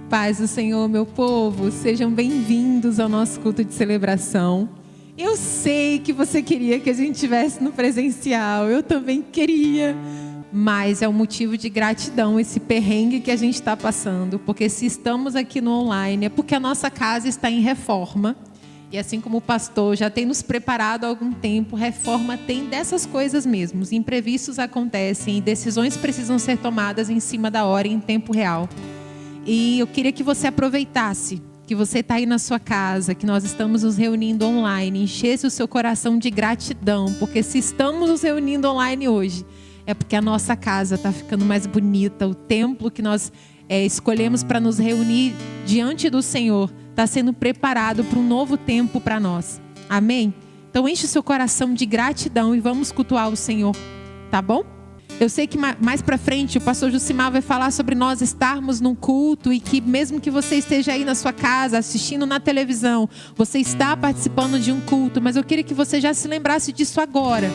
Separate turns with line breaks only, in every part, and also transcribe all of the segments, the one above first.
Paz do Senhor, meu povo, sejam bem-vindos ao nosso culto de celebração. Eu sei que você queria que a gente estivesse no presencial, eu também queria, mas é um motivo de gratidão esse perrengue que a gente está passando, porque se estamos aqui no online é porque a nossa casa está em reforma, e assim como o pastor já tem nos preparado há algum tempo, reforma tem dessas coisas mesmo, os imprevistos acontecem e decisões precisam ser tomadas em cima da hora, em tempo real. E eu queria que você aproveitasse, que você está aí na sua casa, que nós estamos nos reunindo online, enchesse o seu coração de gratidão, porque se estamos nos reunindo online hoje, é porque a nossa casa está ficando mais bonita, o templo que nós escolhemos para nos reunir diante do Senhor, está sendo preparado para um novo tempo para nós, amém? Então enche o seu coração de gratidão e vamos cultuar o Senhor, tá bom? Eu sei que mais para frente o pastor Jucimar vai falar sobre nós estarmos num culto e que mesmo que você esteja aí na sua casa, assistindo na televisão, você está participando de um culto, mas eu queria que você já se lembrasse disso agora.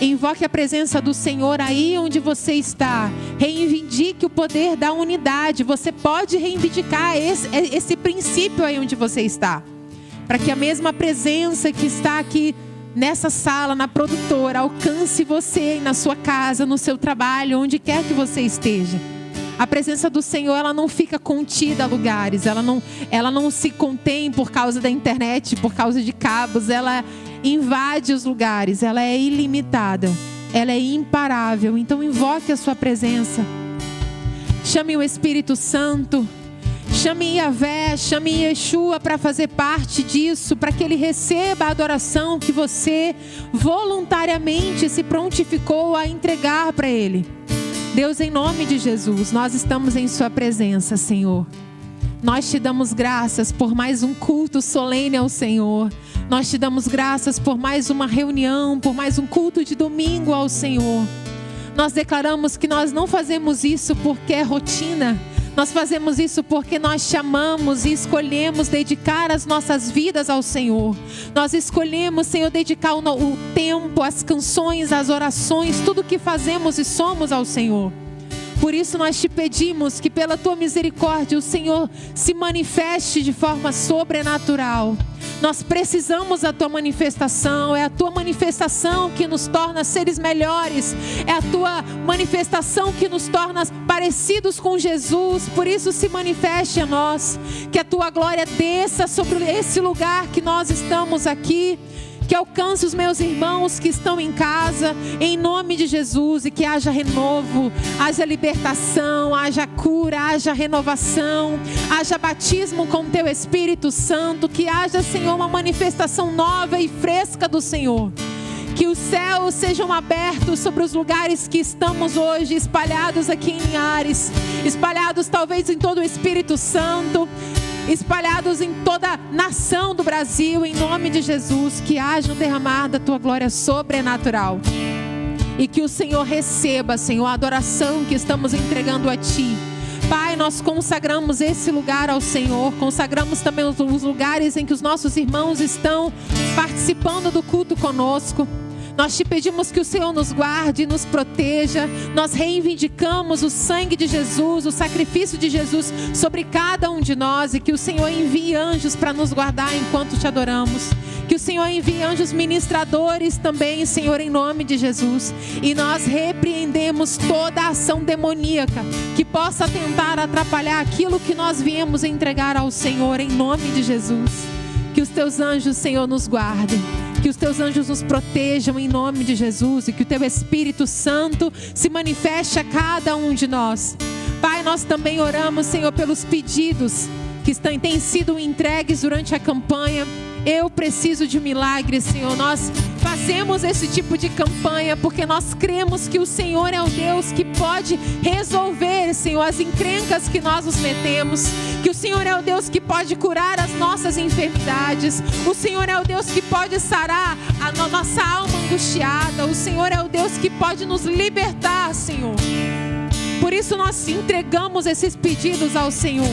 Invoque a presença do Senhor aí onde você está. Reivindique o poder da unidade. Você pode reivindicar esse princípio aí onde você está. Para que a mesma presença que está aqui nessa sala, na produtora, alcance você na sua casa, no seu trabalho, onde quer que você esteja. A presença do Senhor, ela não fica contida a lugares, ela não se contém por causa da internet, por causa de cabos, ela invade os lugares, ela é ilimitada, ela é imparável. Então invoque a sua presença, chame o Espírito Santo, chame Yahvé, chame Yeshua para fazer parte disso, para que Ele receba a adoração que você voluntariamente se prontificou a entregar para Ele. Deus, em nome de Jesus, nós estamos em Sua presença, Senhor. Nós te damos graças por mais um culto solene ao Senhor. Nós te damos graças por mais uma reunião, por mais um culto de domingo ao Senhor. Nós declaramos que nós não fazemos isso porque é rotina. Nós fazemos isso porque nós chamamos e escolhemos dedicar as nossas vidas ao Senhor. Nós escolhemos, Senhor, dedicar o tempo, as canções, as orações, tudo que fazemos e somos ao Senhor. Por isso nós te pedimos que pela Tua misericórdia o Senhor se manifeste de forma sobrenatural. Nós precisamos da Tua manifestação, é a Tua manifestação que nos torna seres melhores, é a Tua manifestação que nos torna parecidos com Jesus. Por isso se manifeste a nós, que a Tua glória desça sobre esse lugar que nós estamos aqui, que alcance os meus irmãos que estão em casa, em nome de Jesus, e que haja renovo, haja libertação, haja cura, haja renovação, haja batismo com Teu Espírito Santo, que haja, Senhor, uma manifestação nova e fresca do Senhor. Que os céus sejam abertos sobre os lugares que estamos hoje, espalhados aqui em Linhares, espalhados talvez em todo o Espírito Santo, espalhados em toda a nação do Brasil, em nome de Jesus, que haja um derramar da Tua glória sobrenatural. E que o Senhor receba, Senhor, a adoração que estamos entregando a Ti. Pai, nós consagramos esse lugar ao Senhor, consagramos também os lugares em que os nossos irmãos estão participando do culto conosco. Nós te pedimos que o Senhor nos guarde e nos proteja. Nós reivindicamos o sangue de Jesus, o sacrifício de Jesus sobre cada um de nós, e que o Senhor envie anjos para nos guardar enquanto te adoramos. Que o Senhor envie anjos ministradores também, Senhor, em nome de Jesus. E nós repreendemos toda a ação demoníaca que possa tentar atrapalhar aquilo que nós viemos entregar ao Senhor, em nome de Jesus. Que os Teus anjos, Senhor, nos guardem. Que os Teus anjos nos protejam em nome de Jesus, e que o Teu Espírito Santo se manifeste a cada um de nós. Pai, nós também oramos, Senhor, pelos pedidos que têm sido entregues durante a campanha. Eu preciso de um milagre, Senhor. Nós fazemos esse tipo de campanha porque nós cremos que o Senhor é o Deus que pode resolver, Senhor, as encrencas que nós nos metemos. Que o Senhor é o Deus que pode curar as nossas enfermidades. O Senhor é o Deus que pode sarar a nossa alma angustiada. O Senhor é o Deus que pode nos libertar, Senhor. Por isso nós entregamos esses pedidos ao Senhor.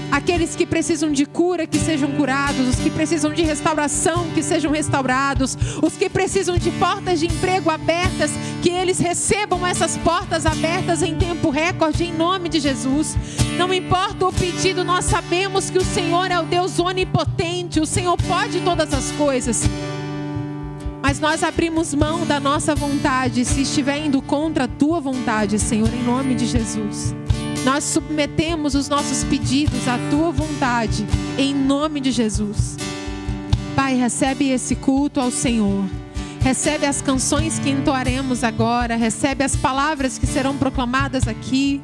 Aqueles que precisam de cura, que sejam curados. Os que precisam de restauração, que sejam restaurados. Os que precisam de portas de emprego abertas, que eles recebam essas portas abertas em tempo recorde, em nome de Jesus. Não importa o pedido, nós sabemos que o Senhor é o Deus onipotente. O Senhor pode todas as coisas. Mas nós abrimos mão da nossa vontade, se estiver indo contra a tua vontade, Senhor, em nome de Jesus. Nós submetemos os nossos pedidos à tua vontade, em nome de Jesus. Pai, recebe esse culto ao Senhor. Recebe as canções que entoaremos agora. Recebe as palavras que serão proclamadas aqui.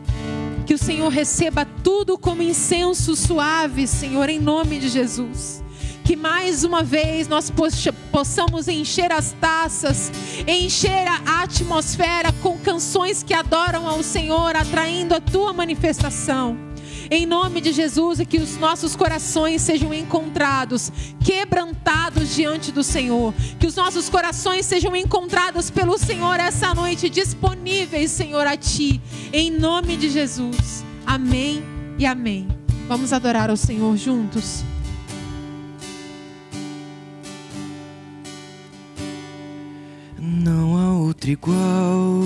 Que o Senhor receba tudo como incenso suave, Senhor, em nome de Jesus. Que mais uma vez nós possamos encher as taças, encher a atmosfera com canções que adoram ao Senhor, atraindo a tua manifestação. Em nome de Jesus, e que os nossos corações sejam encontrados, quebrantados diante do Senhor. Que os nossos corações sejam encontrados pelo Senhor essa noite, disponíveis, Senhor, a Ti. Em nome de Jesus. Amém e amém. Vamos adorar ao Senhor juntos?
Não há outro igual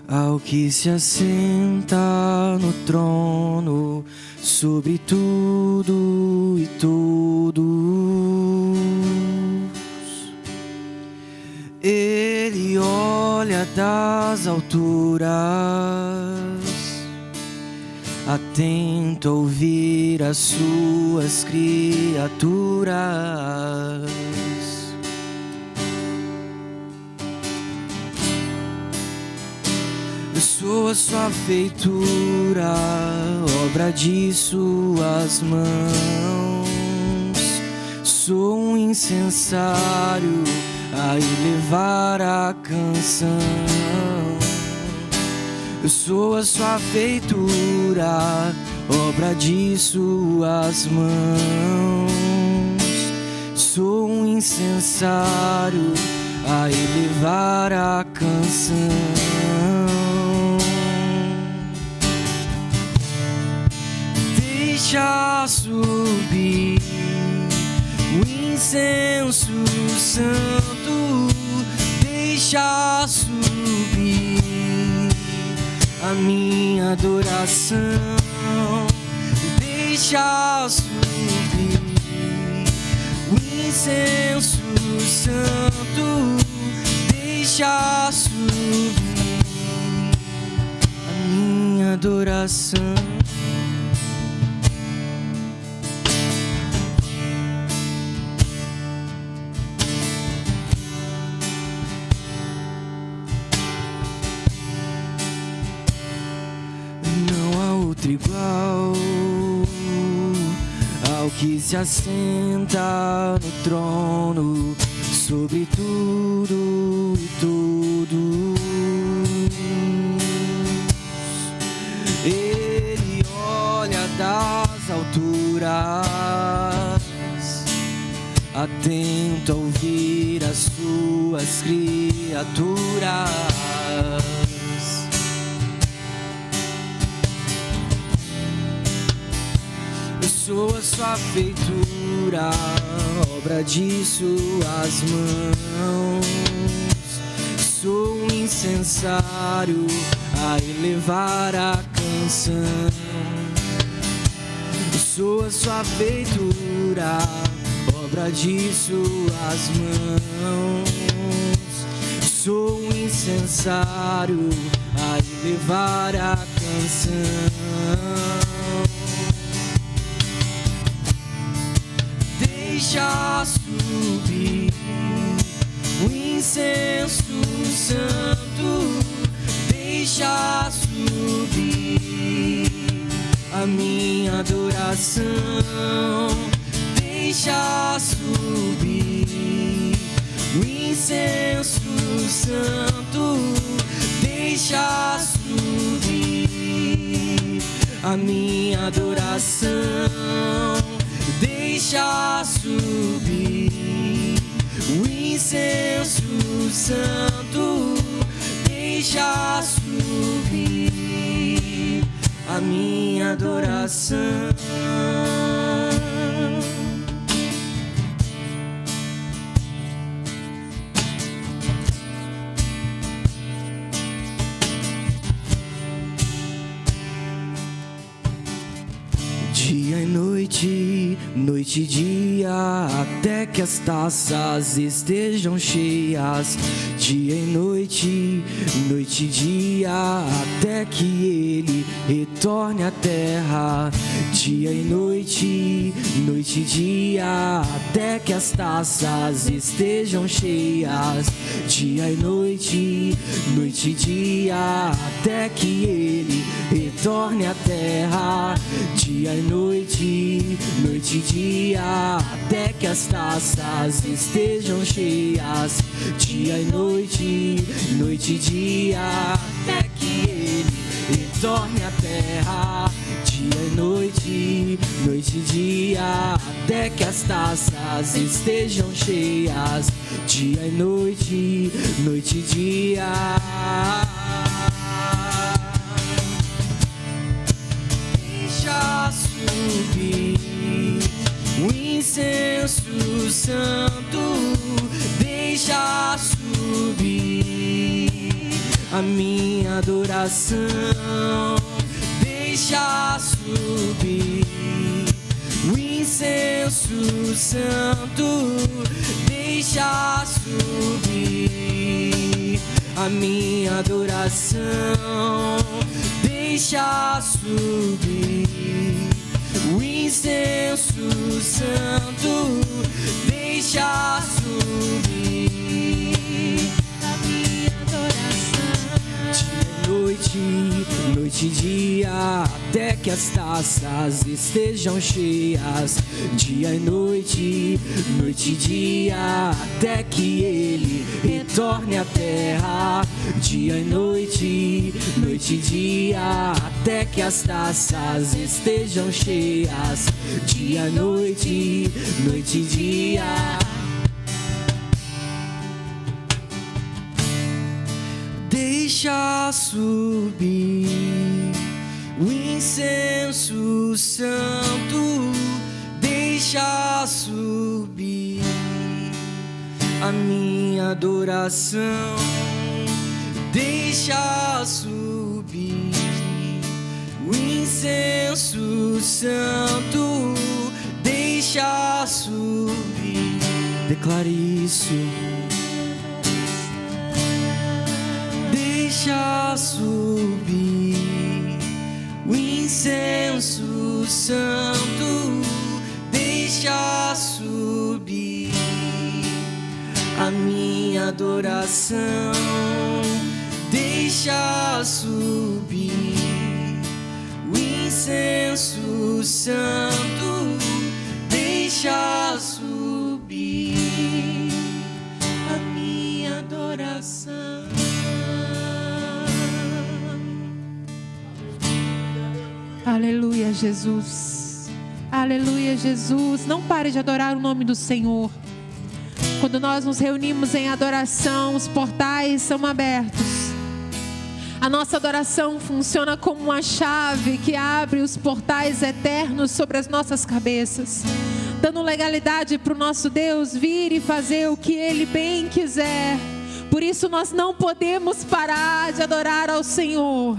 ao que se assenta no trono, sobre tudo e todos. Ele olha das alturas, atento a ouvir as suas criaturas. Eu sou a sua feitura, obra de suas mãos. Sou um incensário a elevar a canção. Eu sou a sua feitura, obra de suas mãos. Sou um incensário a elevar a canção. Deixa subir o incenso santo, deixa subir a minha adoração, deixa subir o incenso santo, deixa subir a minha adoração. Igual ao que se assenta no trono, sobre tudo e todos. Ele olha das alturas, atento a ouvir as suas criaturas. Sou a sua feitura, obra de suas mãos. Sou um incensário a elevar a canção. Sou a sua feitura, obra de suas mãos. Sou um incensário a elevar a canção. Deixa subir o incenso santo, deixa subir a minha adoração, deixa subir o incenso santo, deixa subir a minha adoração. Deixa subir o incenso santo, deixa subir a minha minha adoração. Dia e noite, noite e dia, até que as taças estejam cheias. Dia e noite, noite e dia, até que ele retorne à terra. Dia e noite, noite e dia, até que as taças estejam cheias. Dia e noite, noite e dia, até que ele retorne à terra. Dia e noite, noite e dia, até que as taças estejam cheias. Dia e noite, noite e dia, até que ele retorne à terra. Dia e noite, noite e dia, até que as taças estejam cheias. Dia e noite, noite e dia. Deixa subir o incenso santo, deixa subir a minha adoração. Deixa subir o incenso santo, deixa subir a minha adoração. Deixa subir o incenso santo, deixa subir a minha adoração. Dia e noite, noite e dia, até que as taças estejam cheias. Dia e noite, noite e dia, até que ele retorne à terra. Dia e noite, noite e dia, até que as taças estejam cheias. Dia e noite, noite e dia. Deixa subir o incenso santo, deixa subir a minha adoração. Deixa subir o incenso santo, deixa subir. Declare isso. Deixa subir o incenso santo, deixa subir a minha adoração. Deixa subir o incenso santo, deixa subir a minha adoração.
Aleluia, Jesus. Aleluia, Jesus. Não pare de adorar o nome do Senhor. Quando nós nos reunimos em adoração, os portais são abertos. A nossa adoração funciona como uma chave que abre os portais eternos sobre as nossas cabeças, dando legalidade para o nosso Deus vir e fazer o que Ele bem quiser. Por isso nós não podemos parar de adorar ao Senhor.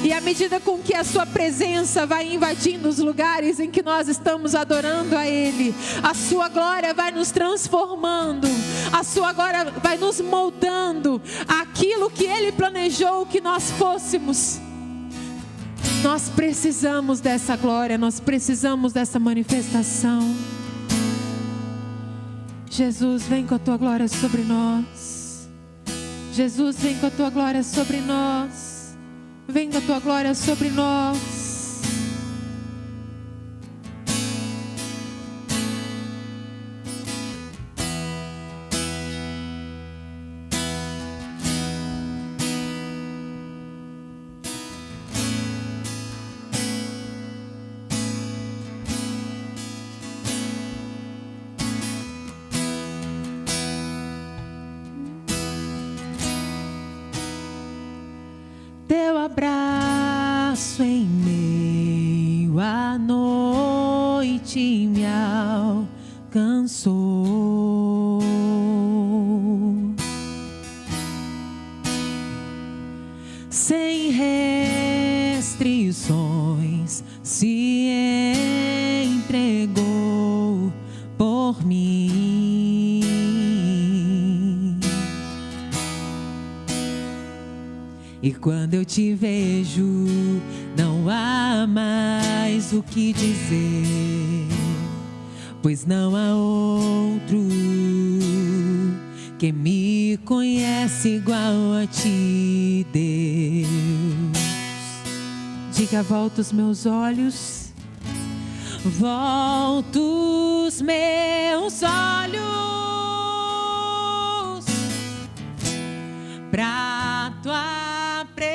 E à medida com que a sua presença vai invadindo os lugares em que nós estamos adorando a Ele, a sua glória vai nos transformando, a sua glória vai nos moldando aquilo que Ele planejou que nós fôssemos. Nós precisamos dessa glória, nós precisamos dessa manifestação. Jesus, vem com a tua glória sobre nós. Jesus, vem com a tua glória sobre nós. Vem com a tua glória sobre nós. Teu abraço em mim noite me alcançou. Sem restrições se entregou por mim. E quando eu te vejo, não há mais o que dizer, pois não há outro que me conhece igual a ti, Deus. Diga: volta os meus olhos, volta os meus olhos pra tua presença.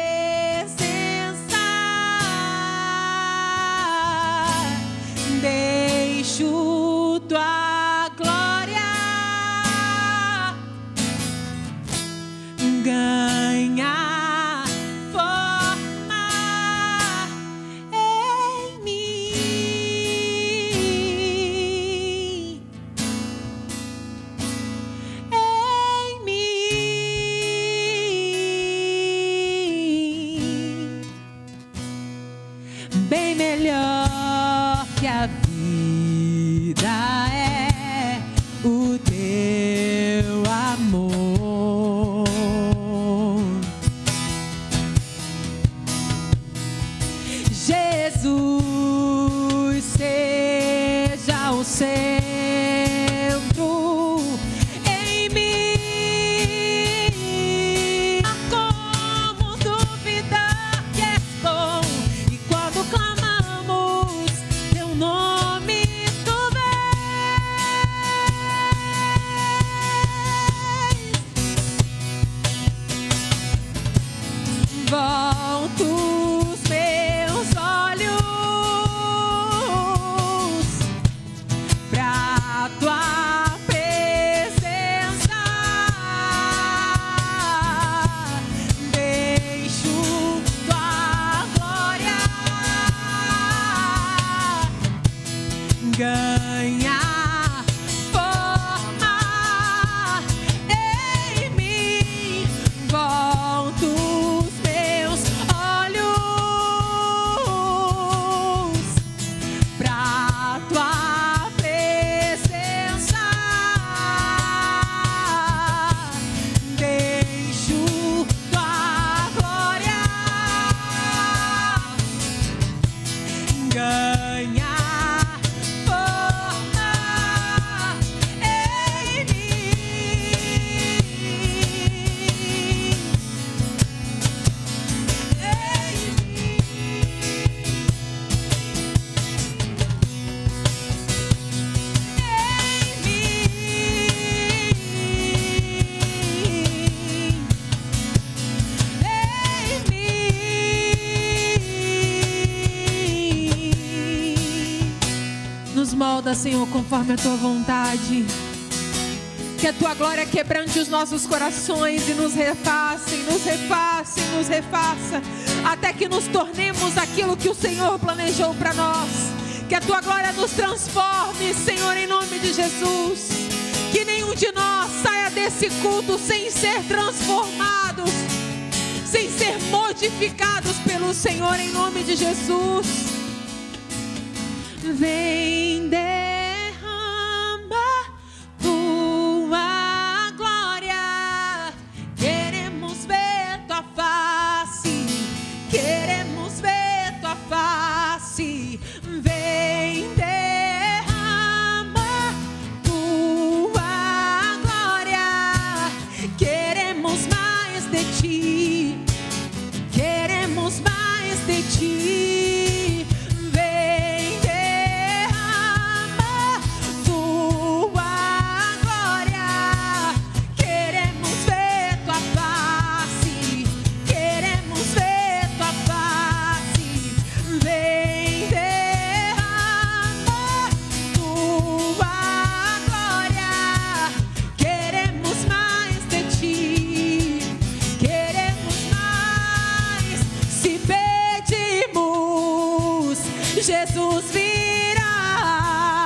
Deixo tua glória ganhar forma em mim, em mim. Bem melhor que a vida é o teu amor. Jesus seja o centro em mim. Como duvidar que és bom, e quando clamamos teu nome tu vens. Volto os meus olhos pra tua presença. Deixo tua glória ganhar forma em mim. Volto os meus olhos pra tua presença. Deixo tua glória ganhar forma em mim, Nos molda, Senhor, conforme a tua vontade. Que a tua glória quebrante os nossos corações e nos refaça, e nos refaça, e nos refaça, até que nos tornemos aquilo que o Senhor planejou para nós. Que a tua glória nos transforme, Senhor, em nome de Jesus. Que nenhum de nós saia desse culto sem ser transformados, sem ser modificados pelo Senhor, em nome de Jesus. Vem, derrama tua glória. Queremos ver tua face, queremos ver tua face. Vem, derrama tua glória. Queremos mais de ti, queremos mais de ti. Jesus virá.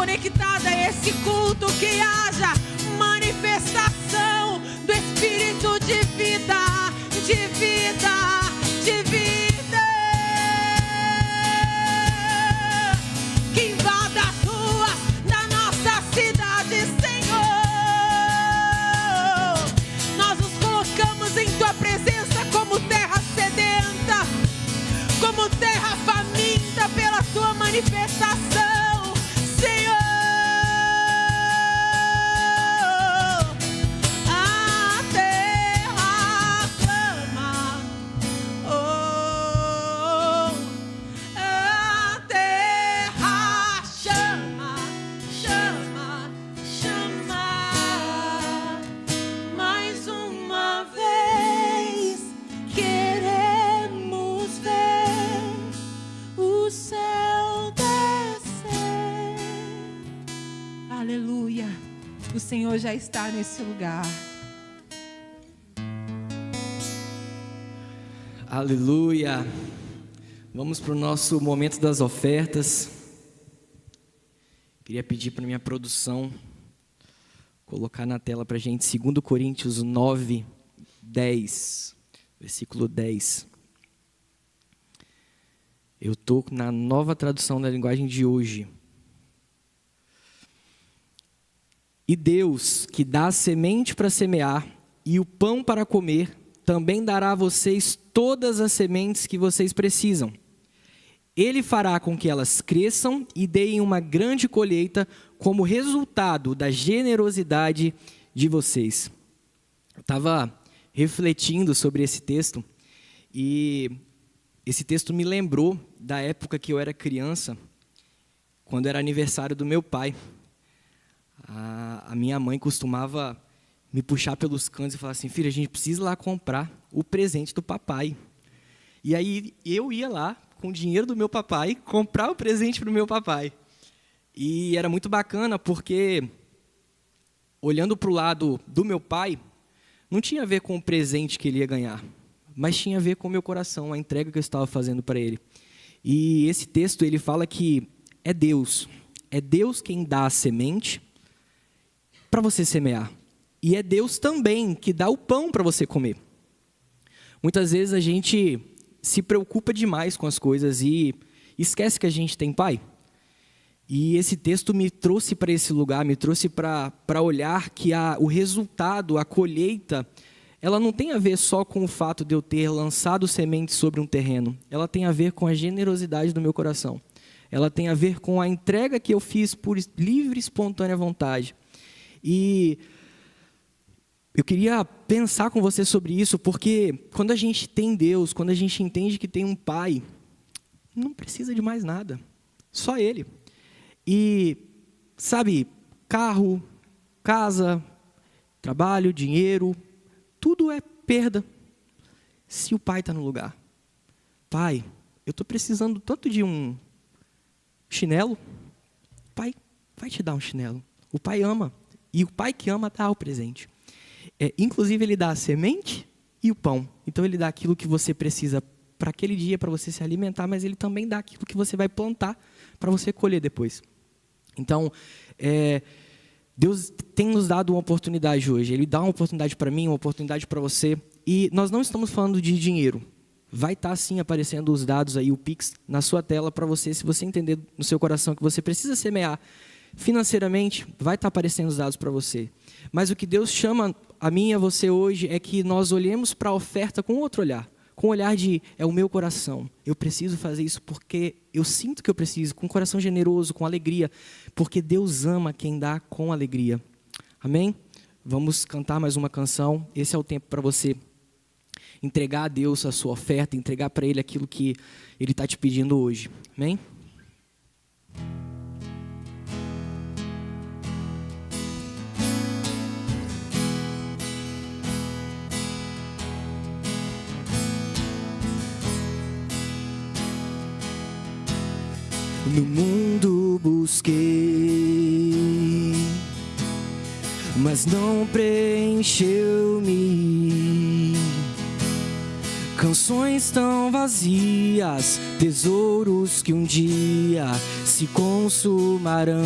conectada a esse culto, que haja manifestação do Espírito de vida, de vida, de vida, que invada as ruas da nossa cidade, Senhor. Nós nos colocamos em Tua presença como terra sedenta, como terra faminta pela Tua manifestação, Senhor. A terra clama, oh, a terra chama, chama, chama. Mais uma vez queremos ver o céu descer. Aleluia. O Senhor já está nesse lugar.
Aleluia. Vamos para o nosso momento das ofertas. Queria pedir para minha produção colocar na tela para a gente 2 Coríntios 9, 10, versículo 10. Eu estou na nova tradução da linguagem de hoje. E Deus, que dá a semente para semear e o pão para comer, também dará a vocês todas as sementes que vocês precisam. Ele fará com que elas cresçam e deem uma grande colheita como resultado da generosidade de vocês. Eu estava refletindo sobre esse texto e esse texto me lembrou da época que eu era criança, quando era aniversário do meu pai. A minha mãe costumava me puxar pelos cantos e falar assim: filha, a gente precisa ir lá comprar o presente do papai. E aí eu ia lá, com o dinheiro do meu papai, comprar o presente para o meu papai. E era muito bacana porque, olhando para o lado do meu pai, não tinha a ver com o presente que ele ia ganhar, mas tinha a ver com o meu coração, a entrega que eu estava fazendo para ele. E esse texto, ele fala que é Deus quem dá a semente para você semear. E é Deus também que dá o pão para você comer. Muitas vezes a gente se preocupa demais com as coisas e esquece que a gente tem pai. E esse texto me trouxe para esse lugar, me trouxe para olhar que o resultado, a colheita, ela não tem a ver só com o fato de eu ter lançado sementes sobre um terreno. Ela tem a ver com a generosidade do meu coração. Ela tem a ver com a entrega que eu fiz por livre e espontânea vontade. E eu queria pensar com você sobre isso, porque quando a gente tem Deus, quando a gente entende que tem um Pai, não precisa de mais nada, só Ele. E, sabe, carro, casa, trabalho, dinheiro, tudo é perda se o Pai está no lugar. Pai, eu estou precisando tanto de um chinelo, o Pai vai te dar um chinelo. O Pai ama, e o Pai que ama dá o presente. Inclusive, Ele dá a semente e o pão. Então, Ele dá aquilo que você precisa para aquele dia, para você se alimentar, mas Ele também dá aquilo que você vai plantar para você colher depois. Então, Deus tem nos dado uma oportunidade hoje. Ele dá uma oportunidade para mim, uma oportunidade para você. E nós não estamos falando de dinheiro. Vai estar, sim, aparecendo os dados aí, o Pix, na sua tela para você. Se você entender no seu coração que você precisa semear financeiramente, vai estar aparecendo os dados para você. Mas o que Deus chama a mim e a você hoje é que nós olhemos para a oferta com outro olhar. Com o olhar de, é o meu coração. Eu preciso fazer isso porque eu sinto que eu preciso, com um coração generoso, com alegria. Porque Deus ama quem dá com alegria. Amém? Vamos cantar mais uma canção. Esse é o tempo para você entregar a Deus a sua oferta, entregar para Ele aquilo que Ele está te pedindo hoje. Amém? No mundo busquei, mas não preencheu-me. Canções tão vazias, tesouros que um dia se consumarão.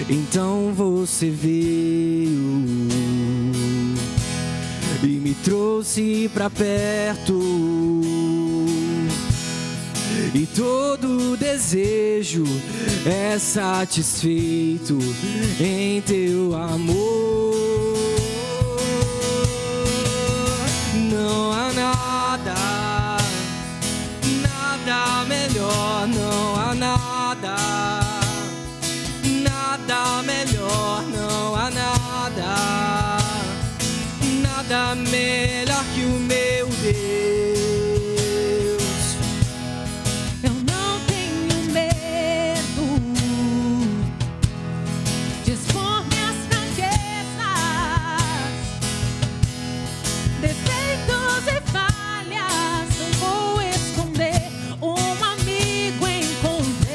Então você veio e me trouxe pra perto, e todo desejo é satisfeito em teu amor. Não há nada, nada melhor, não há nada, nada melhor, não há nada, nada melhor que o meu Deus.
Eu não tenho medo de expor minhas fraquezas, defeitos e falhas. Não vou esconder, um amigo encontrei.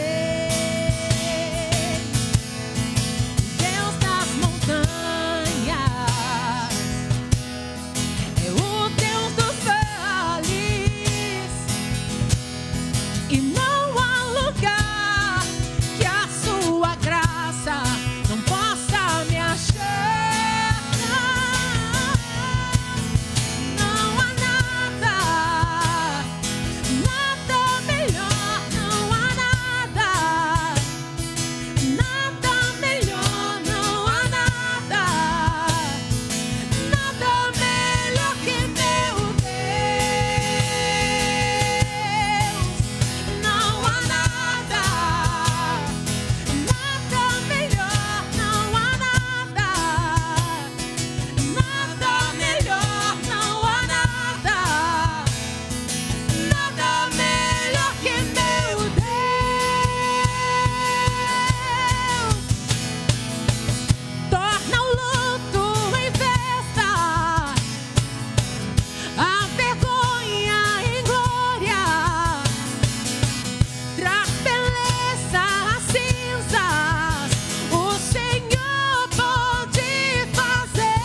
Deus das montanhas é o Deus dos vales, e não há lugar que a sua graça não possa me achar. Não há nada, nada melhor, não há nada, nada melhor, não há nada, nada melhor que meu Deus. Não há nada, nada melhor, não há nada, nada melhor, não há nada, nada melhor que meu Deus. Torna o luto em festa, a vergonha em glória, traz beleza às cinzas. O Senhor pode fazer,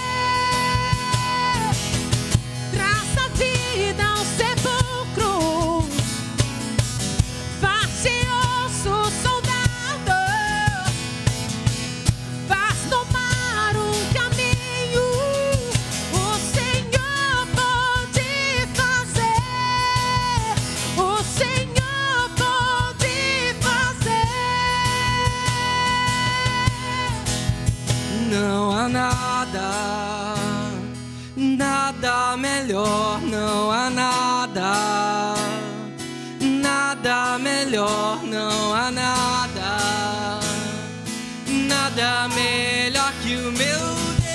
traz a vida aos sepulcros, faz-se osso soldado, faz no mar um caminho. O Senhor pode fazer, o Senhor pode fazer.
Não há nada, nada melhor, não há nada, nada melhor, não há nada, nada melhor que o meu Deus.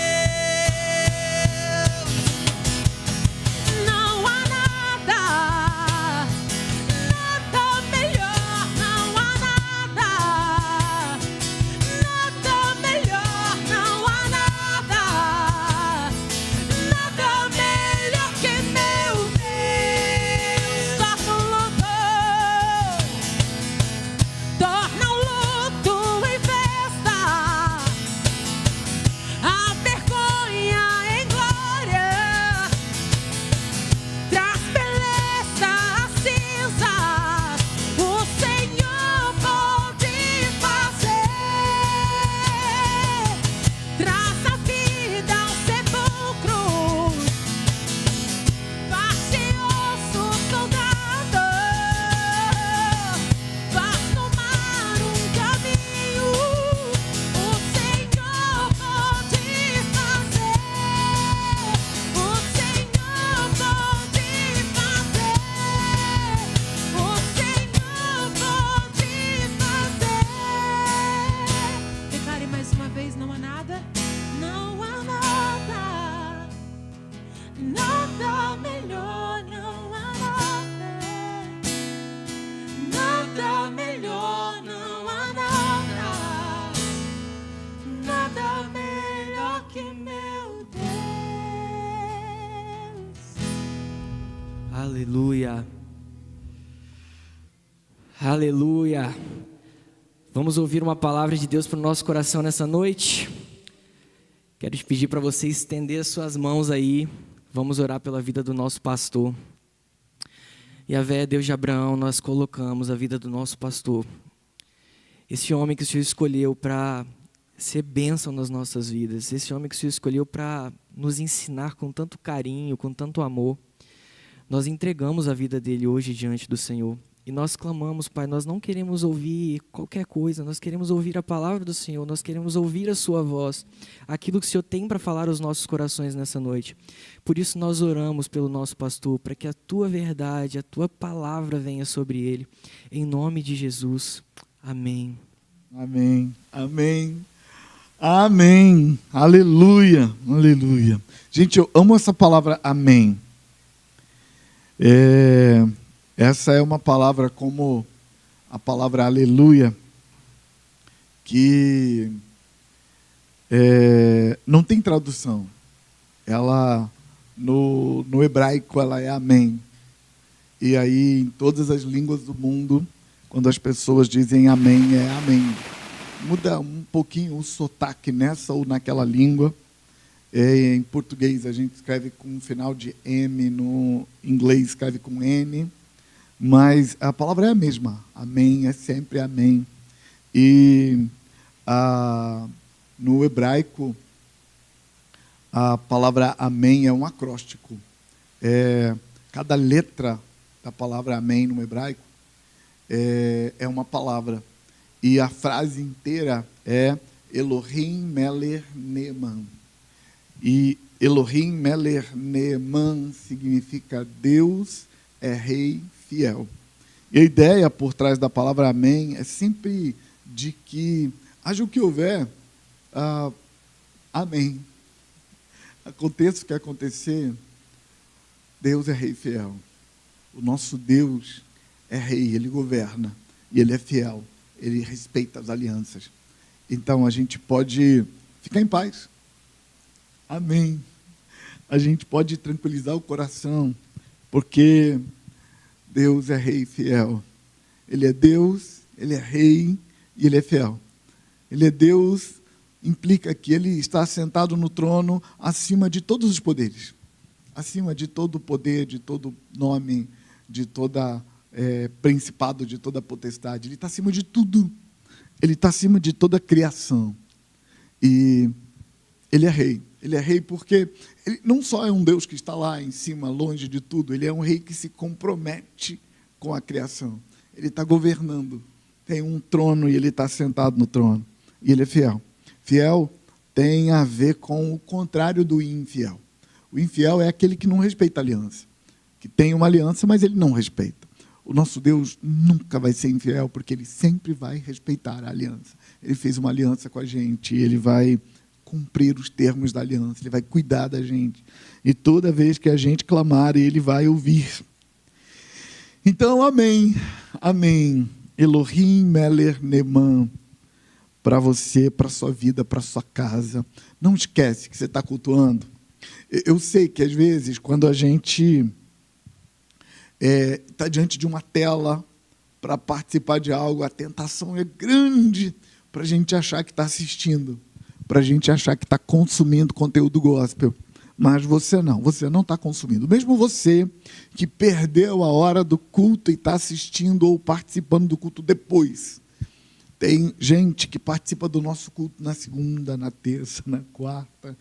Não há nada, nada melhor, não há nada, nada melhor, não há nada, nada melhor que meu Deus. Torna o luto em festa, a vergonha em glória, traz beleza às cinzas. O Senhor pode fazer, traz a vida aos sepulcros, faz-se osso soldado, faz no mar um caminho. O Senhor pode fazer, o Senhor pode fazer, o Senhor pode fazer. Declare mais uma vez: não há nada, não há nada, nada melhor, não há nada, nada melhor, não há nada, nada melhor que meu Deus.
Aleluia, aleluia. Vamos ouvir uma palavra de Deus para o nosso coração nessa noite. Quero te pedir para você estender as suas mãos aí Vamos orar pela vida do nosso pastor. Yahvé, Deus de Abraão, nós colocamos a vida do nosso pastor. Esse homem que o Senhor escolheu para ser bênção nas nossas vidas. Esse homem que o Senhor escolheu para nos ensinar com tanto carinho, com tanto amor. Nós entregamos a vida dele hoje diante do Senhor. E nós clamamos, Pai, nós não queremos ouvir qualquer coisa, nós queremos ouvir a palavra do Senhor, nós queremos ouvir a sua voz, aquilo que o Senhor tem para falar aos nossos corações nessa noite. Por isso nós oramos pelo nosso pastor, para que a tua verdade, a tua palavra venha sobre ele. Em nome de Jesus. Amém.
Amém. Amém. Amém. Aleluia. Aleluia. Gente, eu amo essa palavra amém. Essa é uma palavra como a palavra aleluia, que não tem tradução. Ela, no hebraico, ela é amém. E aí, em todas as línguas do mundo, quando as pessoas dizem amém, é amém. Muda um pouquinho o sotaque nessa ou naquela língua. Em português a gente escreve com um final de M, no inglês escreve com N. Mas a palavra é a mesma. Amém é sempre amém. E no hebraico, a palavra amém é um acróstico. Cada letra da palavra amém no hebraico é uma palavra. E a frase inteira é Elohim Meler Neeman. E Elohim Meler Neeman significa Deus é rei fiel. E a ideia por trás da palavra amém é sempre de que haja o que houver, amém. Aconteça o que acontecer, Deus é rei fiel. O nosso Deus é rei, ele governa e ele é fiel, ele respeita as alianças. Então a gente pode ficar em paz. Amém. A gente pode tranquilizar o coração, porque Deus é rei fiel. Ele é Deus, ele é rei e ele é fiel. Ele é Deus, implica que ele está sentado no trono acima de todos os poderes. Acima de todo poder, de todo nome, de toda principado, de toda potestade. Ele está acima de tudo. Ele está acima de toda a criação. E ele é rei. Ele é rei porque ele não só é um Deus que está lá em cima, longe de tudo, ele é um rei que se compromete com a criação. Ele está governando, tem um trono e ele está sentado no trono. E ele é fiel. Fiel tem a ver com o contrário do infiel. O infiel é aquele que não respeita a aliança, que tem uma aliança, mas ele não respeita. O nosso Deus nunca vai ser infiel, porque ele sempre vai respeitar a aliança. Ele fez uma aliança com a gente, ele vai cumprir os termos da aliança, ele vai cuidar da gente. E toda vez que a gente clamar, ele vai ouvir. Então, amém. Amém. Elohim Meler Neeman. Para você, para a sua vida, para a sua casa. Não esquece que você está cultuando. Eu sei que, às vezes, quando a gente está diante de uma tela para participar de algo, a tentação é grande para a gente achar que está assistindo, para a gente achar que está consumindo conteúdo gospel. Mas você não está consumindo. Mesmo você que perdeu a hora do culto e está assistindo ou participando do culto depois. Tem gente que participa do nosso culto na segunda, na terça, na quarta,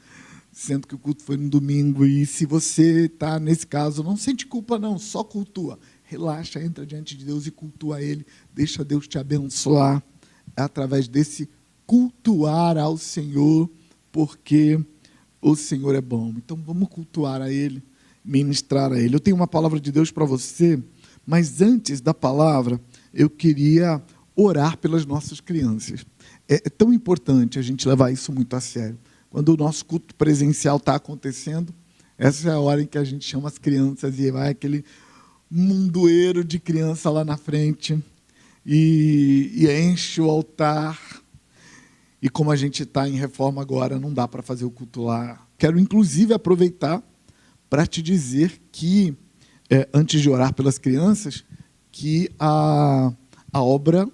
sendo que o culto foi no domingo. E se você está nesse caso, não sente culpa não, só cultua. Relaxa, entra diante de Deus e cultua Ele. Deixa Deus te abençoar através desse cultuar ao Senhor, porque o Senhor é bom. Então vamos cultuar a Ele, ministrar a Ele. Eu tenho uma palavra de Deus para você, mas antes da palavra, eu queria orar pelas nossas crianças. É tão importante a gente levar isso muito a sério. Quando o nosso culto presencial está acontecendo, essa é a hora em que a gente chama as crianças e vai aquele mundoeiro de criança lá na frente e enche o altar. E como a gente está em reforma agora, não dá para fazer o culto lá. Quero, inclusive, aproveitar para te dizer que, antes de orar pelas crianças, que a obra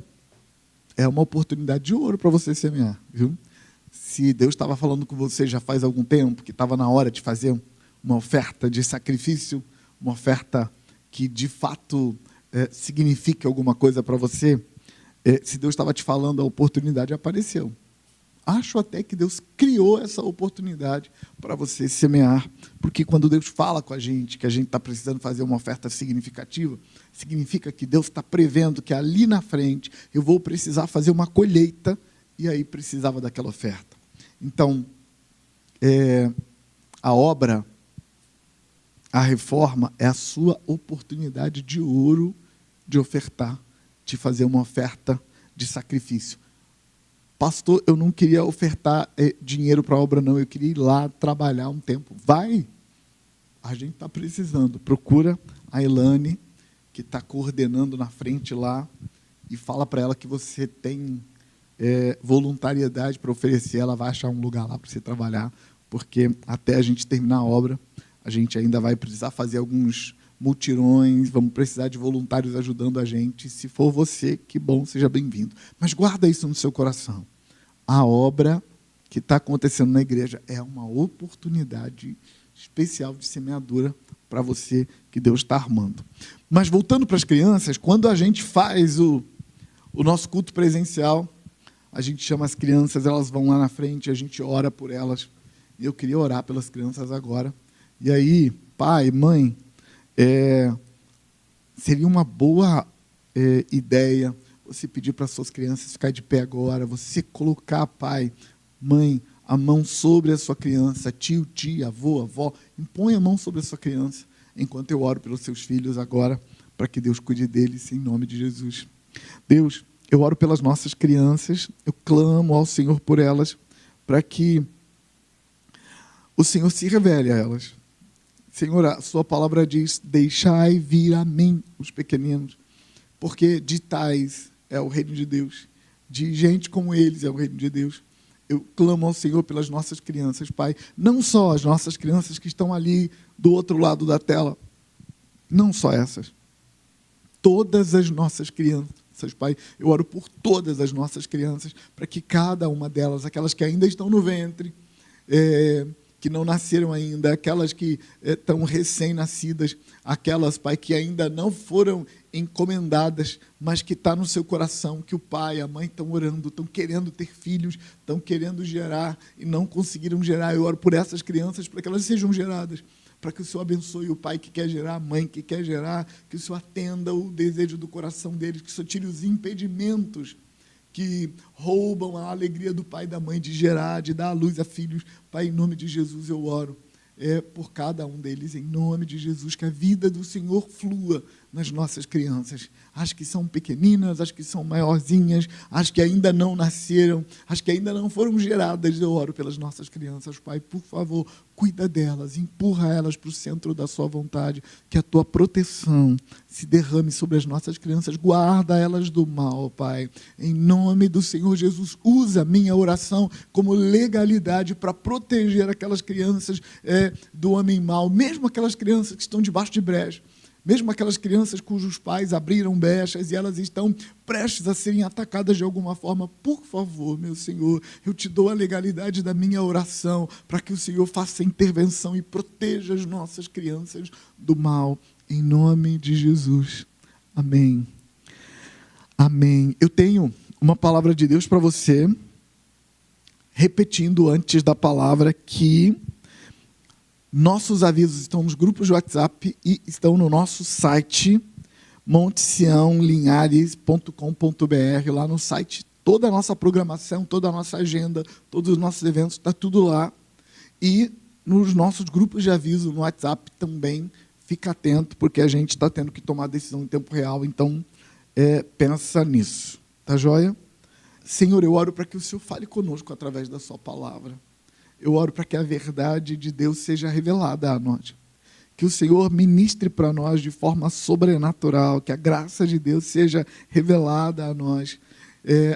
é uma oportunidade de ouro para você semear, viu? Se Deus estava falando com você já faz algum tempo, que estava na hora de fazer uma oferta de sacrifício, uma oferta que de fato signifique alguma coisa para você, se Deus estava te falando, a oportunidade apareceu. Acho até que Deus criou essa oportunidade para você semear, porque quando Deus fala com a gente que a gente está precisando fazer uma oferta significativa, significa que Deus está prevendo que ali na frente eu vou precisar fazer uma colheita, e aí precisava daquela oferta. Então, a obra, a reforma, é a sua oportunidade de ouro de ofertar, de fazer uma oferta de sacrifício. Pastor, eu não queria ofertar dinheiro para a obra, não. Eu queria ir lá trabalhar um tempo. Vai! A gente está precisando. Procura a Elane, que está coordenando na frente lá, e fala para ela que você tem voluntariedade para oferecer. Ela vai achar um lugar lá para você trabalhar, porque até a gente terminar a obra, a gente ainda vai precisar fazer alguns mutirões, vamos precisar de voluntários ajudando a gente. Se for você, que bom, seja bem-vindo. Mas guarda isso no seu coração. A obra que está acontecendo na igreja é uma oportunidade especial de semeadura para você que Deus está armando. Mas voltando para as crianças, quando a gente faz o nosso culto presencial, a gente chama as crianças, elas vão lá na frente, a gente ora por elas. Eu queria orar pelas crianças agora. E aí, pai, mãe, seria uma boa ideia você pedir para as suas crianças ficar de pé agora, você colocar, pai, mãe, a mão sobre a sua criança, tio, tia, avô, avó, impõe a mão sobre a sua criança, enquanto eu oro pelos seus filhos agora, para que Deus cuide deles, em nome de Jesus. Deus, eu oro pelas nossas crianças, eu clamo ao Senhor por elas, para que o Senhor se revele a elas. Senhor, a sua palavra diz, deixai vir a mim os pequeninos, porque de tais é o reino de Deus, de gente como eles é o reino de Deus. Eu clamo ao Senhor pelas nossas crianças, Pai, não só as nossas crianças que estão ali do outro lado da tela, não só essas, todas as nossas crianças, Pai, eu oro por todas as nossas crianças, para que cada uma delas, aquelas que ainda estão no ventre, que não nasceram ainda, aquelas que estão recém-nascidas, aquelas, Pai, que ainda não foram encomendadas, mas que está no seu coração, que o pai, a mãe estão orando, estão querendo ter filhos, estão querendo gerar e não conseguiram gerar. Eu oro por essas crianças para que elas sejam geradas, para que o Senhor abençoe o pai que quer gerar, a mãe que quer gerar, que o Senhor atenda o desejo do coração deles, que o Senhor tire os impedimentos que roubam a alegria do pai e da mãe de gerar, de dar à luz a filhos. Pai, em nome de Jesus eu oro por cada um deles, em nome de Jesus, que a vida do Senhor flua nas nossas crianças, as que são pequeninas, as que são maiorzinhas, as que ainda não nasceram, as que ainda não foram geradas. Eu oro pelas nossas crianças, Pai, por favor, cuida delas, empurra elas para o centro da sua vontade, que a tua proteção se derrame sobre as nossas crianças, guarda elas do mal, Pai, em nome do Senhor Jesus. Usa a minha oração como legalidade para proteger aquelas crianças do homem mau, mesmo aquelas crianças que estão debaixo de brecha, mesmo aquelas crianças cujos pais abriram brechas e elas estão prestes a serem atacadas de alguma forma. Por favor, meu Senhor, eu te dou a legalidade da minha oração para que o Senhor faça intervenção e proteja as nossas crianças do mal, em nome de Jesus. Amém. Amém. Eu tenho uma palavra de Deus para você, repetindo antes da palavra que nossos avisos estão nos grupos de WhatsApp e estão no nosso site, montesiãolinhares.com.br. Lá no site, toda a nossa programação, toda a nossa agenda, todos os nossos eventos, está tudo lá. E nos nossos grupos de aviso no WhatsApp também, fica atento, porque a gente está tendo que tomar decisão em tempo real, então pensa nisso. Tá joia? Senhor, eu oro para que o Senhor fale conosco através da sua palavra. Eu oro para que a verdade de Deus seja revelada a nós. Que o Senhor ministre para nós de forma sobrenatural, que a graça de Deus seja revelada a nós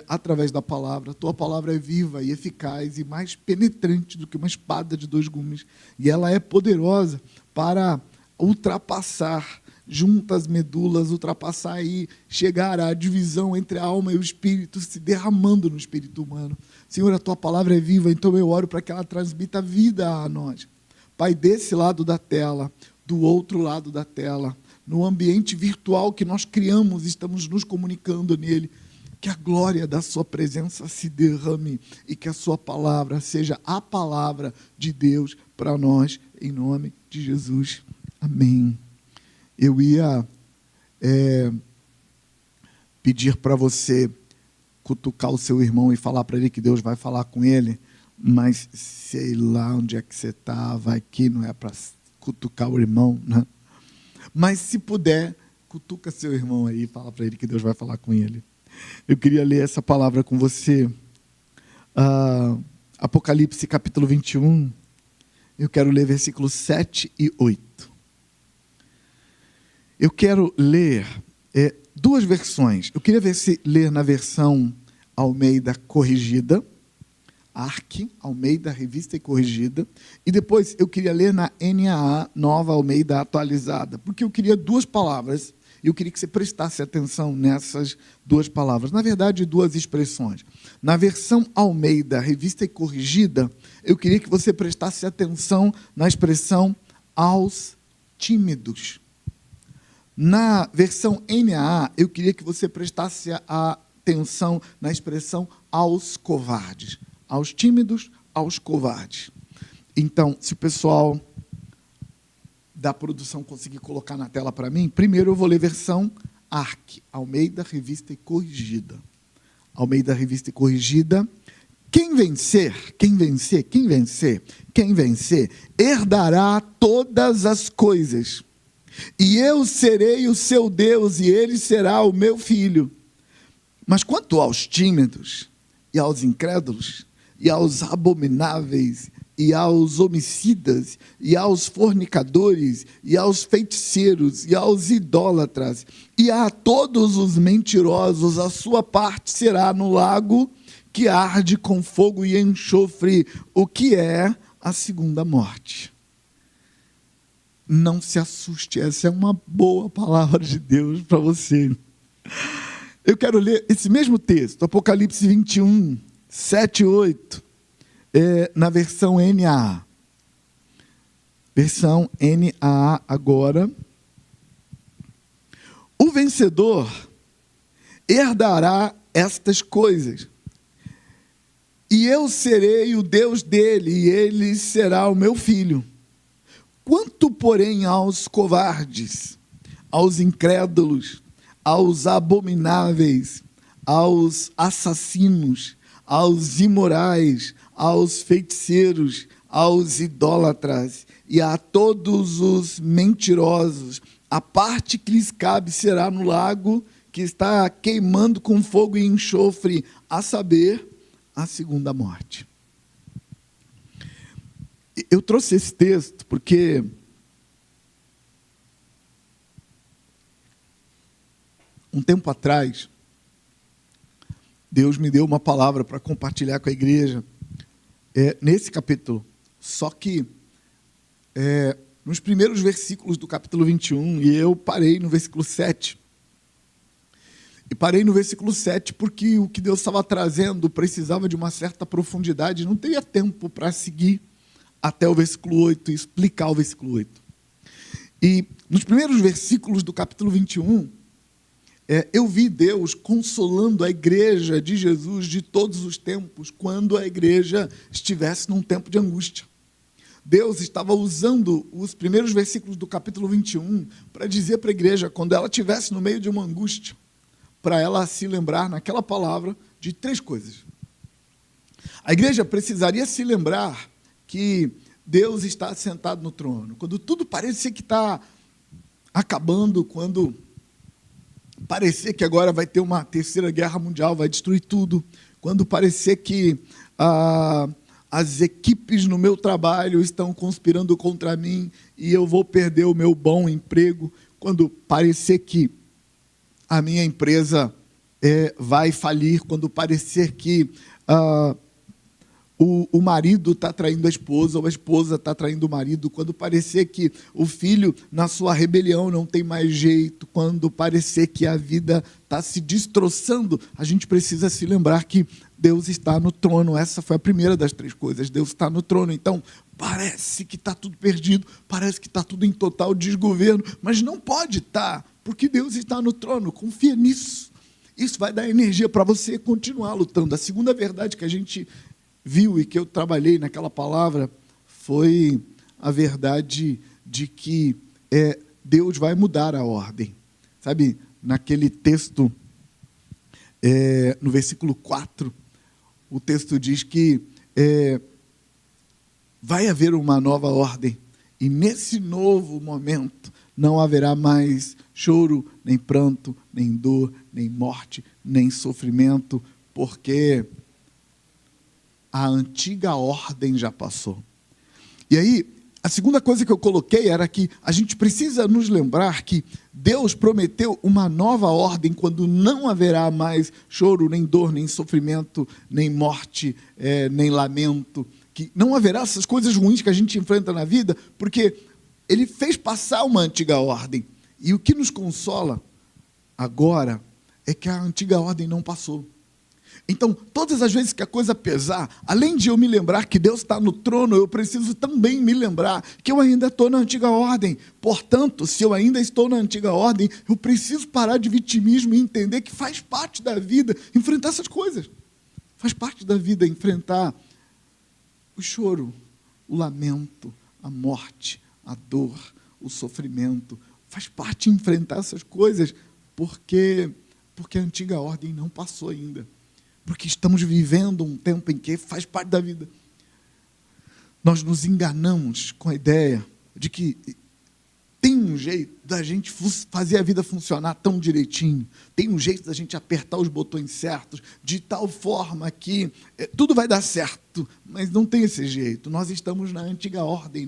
através da palavra. A tua palavra é viva e eficaz e mais penetrante do que uma espada de 2 gumes. E ela é poderosa para ultrapassar juntas medulas, ultrapassar e chegar à divisão entre a alma e o espírito, se derramando no espírito humano. Senhor, a tua palavra é viva, então eu oro para que ela transmita vida a nós, Pai, desse lado da tela, do outro lado da tela, no ambiente virtual que nós criamos, estamos nos comunicando nele, que a glória da sua presença se derrame e que a sua palavra seja a palavra de Deus para nós, em nome de Jesus. Amém. Eu ia pedir para você cutucar o seu irmão e falar para ele que Deus vai falar com ele, mas sei lá onde é que você está, vai que não é para cutucar o irmão, né? Mas se puder, cutuca seu irmão aí e fala para ele que Deus vai falar com ele. Eu queria ler essa palavra com você, Apocalipse capítulo 21, eu quero ler versículos 7 e 8. Eu quero ler duas versões. Eu queria ler na versão Almeida Corrigida, ARC, Almeida Revista e Corrigida, e depois eu queria ler na NAA, Nova Almeida Atualizada, porque eu queria duas palavras, e eu queria que você prestasse atenção nessas duas palavras, na verdade, duas expressões. Na versão Almeida Revista e Corrigida, eu queria que você prestasse atenção na expressão aos tímidos. Na versão NAA, eu queria que você prestasse atenção na expressão aos covardes. Aos tímidos, aos covardes. Então, se o pessoal da produção conseguir colocar na tela para mim, primeiro eu vou ler versão ARC, Almeida Revista e Corrigida. Almeida Revista e Corrigida. Quem vencer, herdará todas as coisas. E eu serei o seu Deus, e ele será o meu filho. Mas quanto aos tímidos, e aos incrédulos, e aos abomináveis, e aos homicidas, e aos fornicadores, e aos feiticeiros, e aos idólatras, e a todos os mentirosos, a sua parte será no lago que arde com fogo e enxofre, o que é a segunda morte. Não se assuste, essa é uma boa palavra de Deus para você. Eu quero ler esse mesmo texto, Apocalipse 21, 7 e 8, na versão NAA. Versão NAA agora. O vencedor herdará estas coisas, e eu serei o Deus dele, e ele será o meu filho. Quanto, porém, aos covardes, aos incrédulos, aos abomináveis, aos assassinos, aos imorais, aos feiticeiros, aos idólatras e a todos os mentirosos, a parte que lhes cabe será no lago que está queimando com fogo e enxofre, a saber, a segunda morte. Eu trouxe esse texto porque um tempo atrás, Deus me deu uma palavra para compartilhar com a igreja, nesse capítulo. Só que, nos primeiros versículos do capítulo 21, e eu parei no versículo 7. E parei no versículo 7 porque o que Deus estava trazendo precisava de uma certa profundidade, não teria tempo para seguir até o versículo 8 e explicar o versículo 8. E nos primeiros versículos do capítulo 21, eu vi Deus consolando a igreja de Jesus de todos os tempos, quando a igreja estivesse num tempo de angústia. Deus estava usando os primeiros versículos do capítulo 21 para dizer para a igreja, quando ela estivesse no meio de uma angústia, para ela se lembrar naquela palavra de três coisas. A igreja precisaria se lembrar que Deus está sentado no trono. Quando tudo parecer que está acabando, quando parecer que agora vai ter uma terceira guerra mundial, vai destruir tudo, quando parecer que as equipes no meu trabalho estão conspirando contra mim e eu vou perder o meu bom emprego, quando parecer que a minha empresa vai falir, quando parecer que o marido está traindo a esposa, ou a esposa está traindo o marido, quando parecer que o filho, na sua rebelião, não tem mais jeito, quando parecer que a vida está se destroçando, a gente precisa se lembrar que Deus está no trono. Essa foi a primeira das três coisas, Deus está no trono. Então, Parece que está tudo perdido, parece que está tudo em total desgoverno, mas não pode estar, porque Deus está no trono, confia nisso. Isso vai dar energia para você continuar lutando. A segunda verdade que a gente viu e que eu trabalhei naquela palavra foi a verdade de que Deus vai mudar a ordem. Sabe, naquele texto, no versículo 4, o texto diz que vai haver uma nova ordem, e nesse novo momento não haverá mais choro, nem pranto, nem dor, nem morte, nem sofrimento, porque a antiga ordem já passou. E aí, a segunda coisa que eu coloquei era que a gente precisa nos lembrar que Deus prometeu uma nova ordem quando não haverá mais choro, nem dor, nem sofrimento, nem morte, nem lamento, que não haverá essas coisas ruins que a gente enfrenta na vida, porque Ele fez passar uma antiga ordem. E o que nos consola agora é que a antiga ordem não passou. Então, todas as vezes que a coisa pesar, além de eu me lembrar que Deus está no trono, eu preciso também me lembrar que eu ainda estou na antiga ordem. Portanto, se eu ainda estou na antiga ordem, eu preciso parar de vitimismo e entender que faz parte da vida enfrentar essas coisas. Faz parte da vida enfrentar o choro, o lamento, a morte, a dor, o sofrimento. Faz parte enfrentar essas coisas porque a antiga ordem não passou ainda. Porque estamos vivendo um tempo em que faz parte da vida. Nós nos enganamos com a ideia de que tem um jeito da gente fazer a vida funcionar tão direitinho, tem um jeito da gente apertar os botões certos, de tal forma que tudo vai dar certo, mas não tem esse jeito. Nós estamos na antiga ordem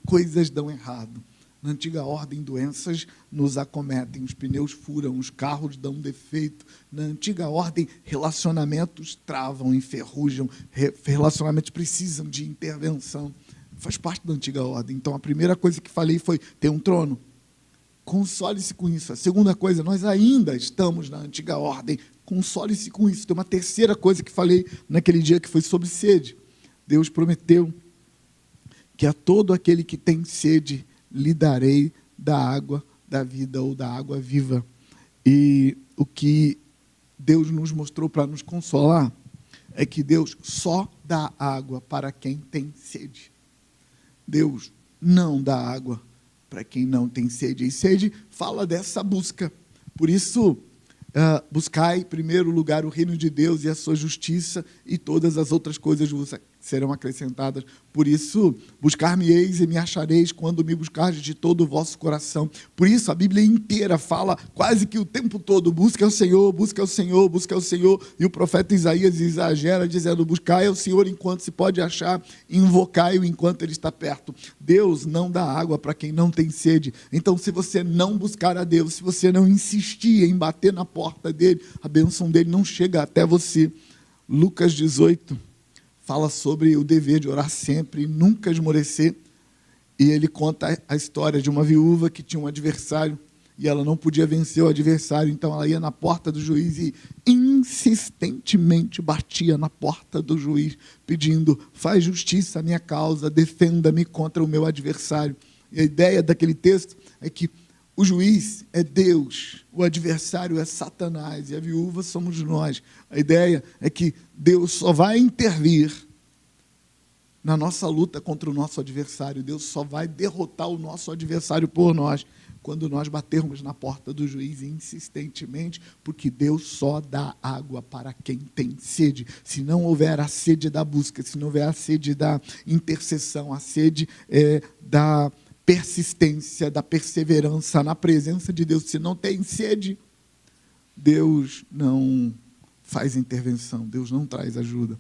coisas dão errado. Na antiga ordem, doenças nos acometem, os pneus furam, os carros dão defeito. Na antiga ordem, relacionamentos travam, enferrujam, relacionamentos precisam de intervenção. Faz parte da antiga ordem. Então, a primeira coisa que falei foi, tem um trono. Console-se com isso. A segunda coisa, nós ainda estamos na antiga ordem. Console-se com isso. Tem uma terceira coisa que falei naquele dia, que foi sobre sede. Deus prometeu que a todo aquele que tem sede, lhe darei da água da vida ou da água viva. E o que Deus nos mostrou para nos consolar é que Deus só dá água para quem tem sede. Deus não dá água para quem não tem sede. E sede fala dessa busca. Por isso, buscai em primeiro lugar o reino de Deus e a sua justiça, e todas as outras coisas vos serão acrescentadas. Por isso, buscar-me-eis e me achareis quando me buscardes de todo o vosso coração. Por isso, a Bíblia inteira fala quase que o tempo todo, busca ao Senhor, busca ao Senhor, busca ao Senhor. E o profeta Isaías exagera dizendo, buscai ao Senhor enquanto se pode achar, invocai-o enquanto Ele está perto. Deus não dá água para quem não tem sede. Então, se você não buscar a Deus, se você não insistir em bater na porta dEle, a bênção dEle não chega até você. Lucas 18 fala sobre o dever de orar sempre e nunca esmorecer. E ele conta a história de uma viúva que tinha um adversário e ela não podia vencer o adversário, então ela ia na porta do juiz e insistentemente batia na porta do juiz, pedindo, faz justiça à minha causa, defenda-me contra o meu adversário. E a ideia daquele texto é que o juiz é Deus, o adversário é Satanás e a viúva somos nós. A ideia é que Deus só vai intervir na nossa luta contra o nosso adversário. Deus só vai derrotar o nosso adversário por nós quando nós batermos na porta do juiz insistentemente, porque Deus só dá água para quem tem sede. Se não houver a sede da busca, se não houver a sede da intercessão, a sede da persistência, da perseverança na presença de Deus, se não tem sede, Deus não faz intervenção, Deus não traz ajuda.